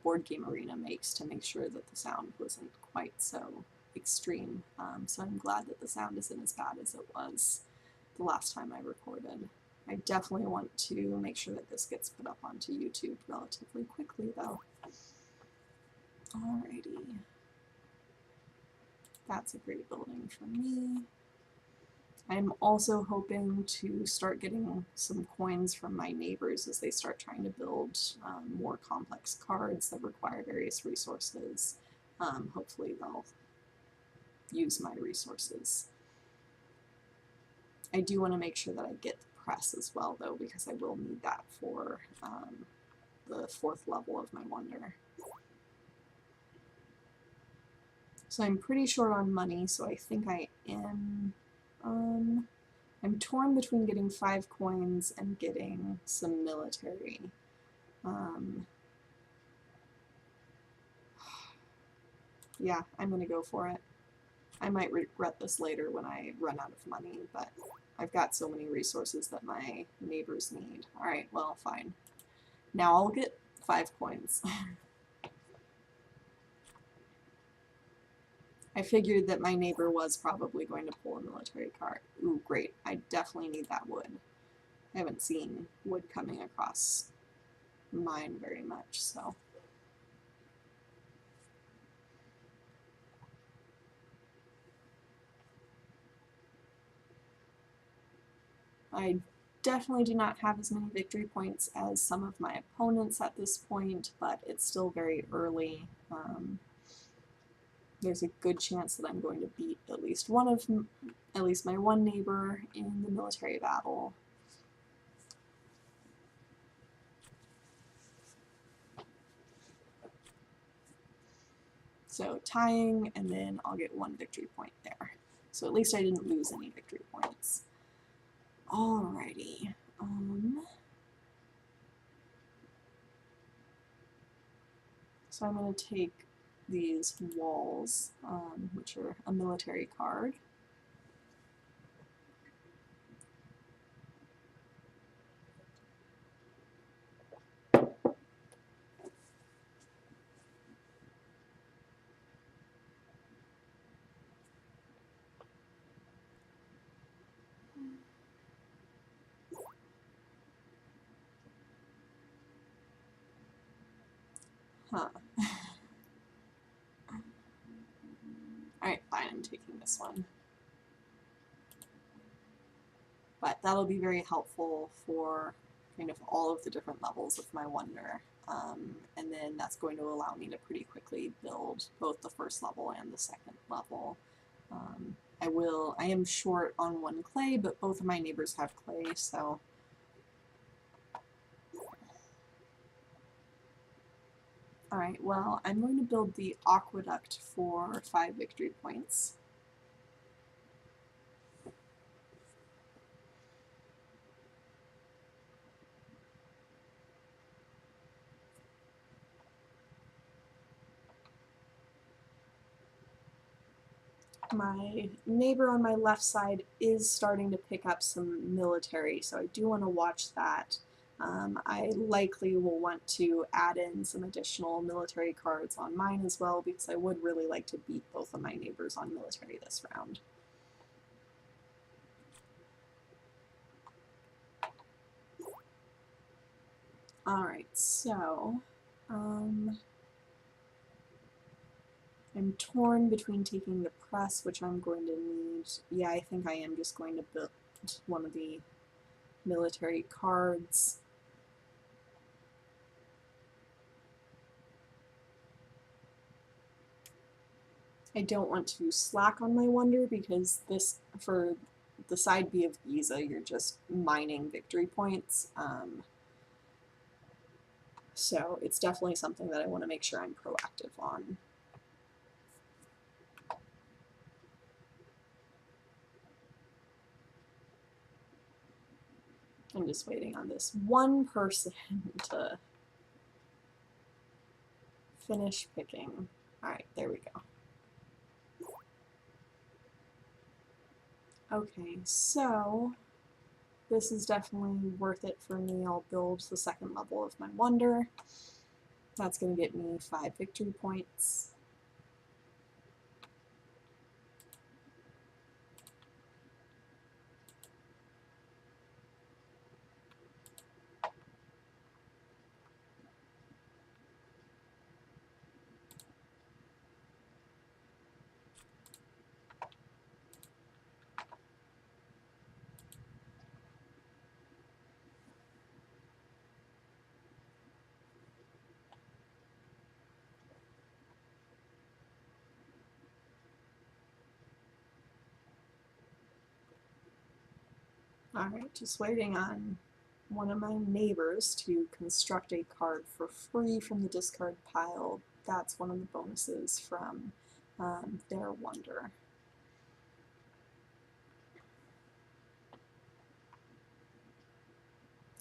board game arena makes to make sure that the sound wasn't quite so extreme. So I'm glad that the sound isn't as bad as it was the last time I recorded. I definitely want to make sure that this gets put up onto YouTube relatively quickly though. Alrighty. That's a great building for me. I'm also hoping to start getting some coins from my neighbors as they start trying to build more complex cards that require various resources. Hopefully they'll use my resources. I do want to make sure that I get the press as well though, because I will need that for the 4th level of my wonder. So I'm pretty short on money, so I think I am. I'm torn between getting 5 coins and getting some military. Yeah, I'm gonna go for it. I might regret this later when I run out of money, but I've got so many resources that my neighbors need. Alright, well, fine. Now I'll get 5 coins. I figured that my neighbor was probably going to pull a military card. Ooh, great. I definitely need that wood. I haven't seen wood coming across mine very much, so. I definitely do not have as many victory points as some of my opponents at this point, but it's still very early. There's a good chance that I'm going to beat at least my one neighbor in the military battle. So tying, and then I'll get 1 victory point there. So at least I didn't lose any victory points. Alrighty. So I'm going to take these walls, which are a military card. Huh. Alright, fine, I'm taking this one. But that'll be very helpful for kind of all of the different levels of my wonder. And then that's going to allow me to pretty quickly build both the 1st level and the 2nd level. I am short on 1 clay, but both of my neighbors have clay, so. Alright, well, I'm going to build the aqueduct for 5 victory points. My neighbor on my left side is starting to pick up some military, so I do want to watch that. I likely will want to add in some additional military cards on mine as well, because I would really like to beat both of my neighbors on military this round. Alright, so I'm torn between taking the press, which I'm going to need. Yeah, I think I am just going to build one of the military cards. I don't want to slack on my wonder because this, for the side B of Giza, you're just mining victory points. So it's definitely something that I want to make sure I'm proactive on. I'm just waiting on this one person to finish picking. Alright, there we go. Okay, so this is definitely worth it for me. I'll build the second level of my wonder. That's going to get me 5 victory points. Alright, just waiting on one of my neighbors to construct a card for free from the discard pile. That's one of the bonuses from their wonder.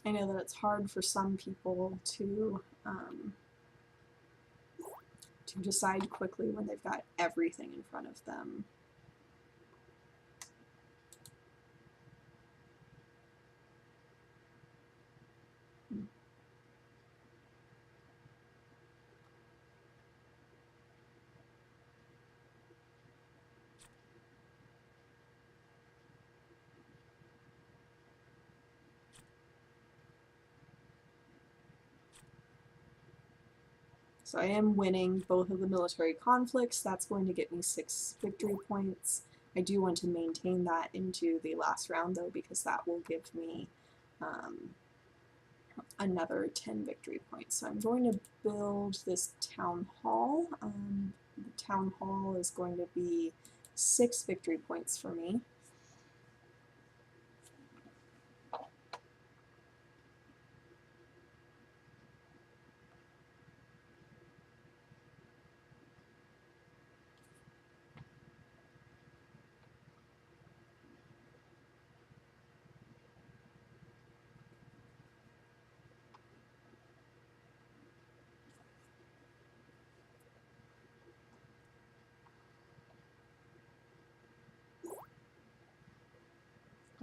I know that it's hard for some people to decide quickly when they've got everything in front of them. So I am winning both of the military conflicts. That's going to get me 6 victory points. I do want to maintain that into the last round though, because that will give me another 10 victory points. So I'm going to build this town hall. The town hall is going to be 6 victory points for me.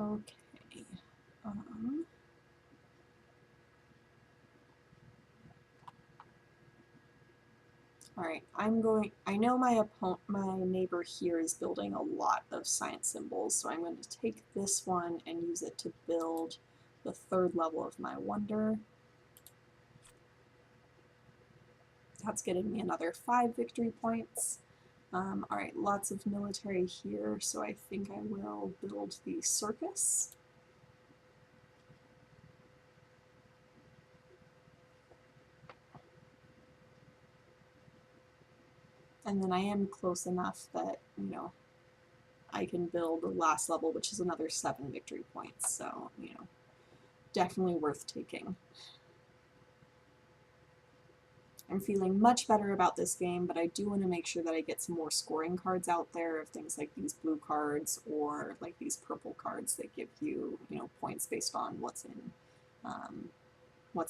Okay. Alright, I know my neighbor here is building a lot of science symbols, so I'm going to take this one and use it to build the 3rd level of my wonder. That's getting me another 5 victory points. Alright, lots of military here, so I think I will build the circus. And then I am close enough that, you know, I can build the last level, which is another 7 victory points, so, you know, definitely worth taking. I'm feeling much better about this game, but I do want to make sure that I get some more scoring cards out there of things like these blue cards or like these purple cards that give you, you know, points based on what's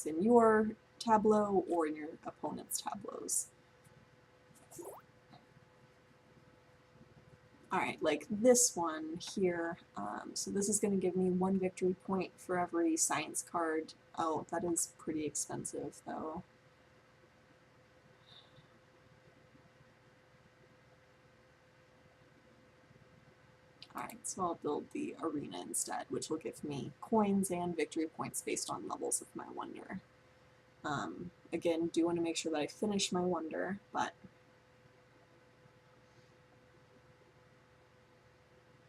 in your tableau or in your opponent's tableaus. Alright, like this one here, so this is going to give me 1 victory point for every science card. Oh, that is pretty expensive though. Alright, so I'll build the arena instead, which will give me coins and victory points based on levels of my wonder. Again, do want to make sure that I finish my wonder, but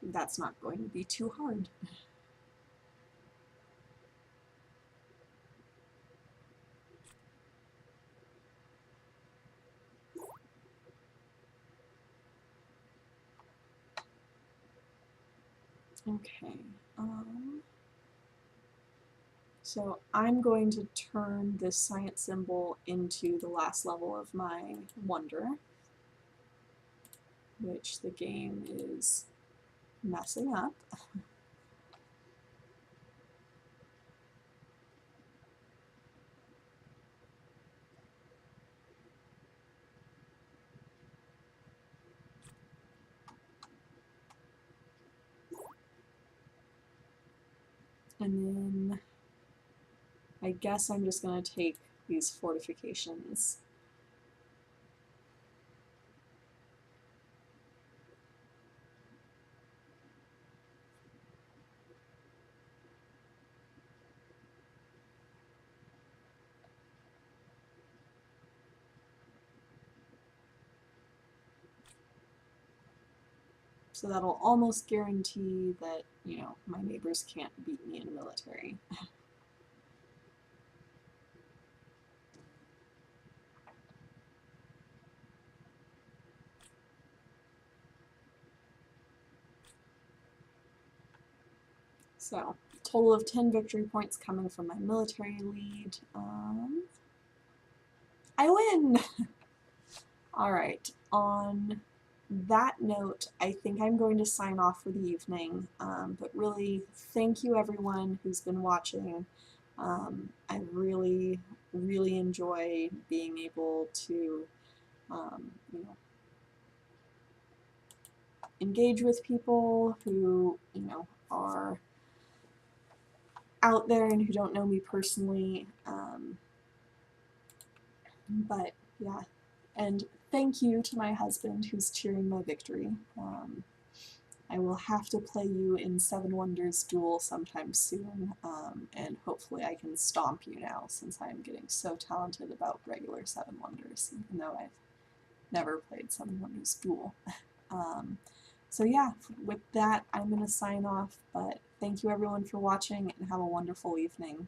that's not going to be too hard. Okay, so I'm going to turn this science symbol into the last level of my wonder, which the game is messing up. And then I guess I'm just going to take these fortifications. So that'll almost guarantee that, you know, my neighbors can't beat me in military. So, total of 10 victory points coming from my military lead. I win! Alright, on that note, I think I'm going to sign off for the evening, but really, thank you everyone who's been watching. I really, really enjoy being able to, you know, engage with people who, you know, are out there and who don't know me personally. But yeah, and thank you to my husband who's cheering my victory. I will have to play you in Seven Wonders Duel sometime soon, and hopefully I can stomp you now since I'm getting so talented about regular Seven Wonders, even though I've never played Seven Wonders Duel. So yeah, with that, I'm going to sign off, but thank you everyone for watching and have a wonderful evening.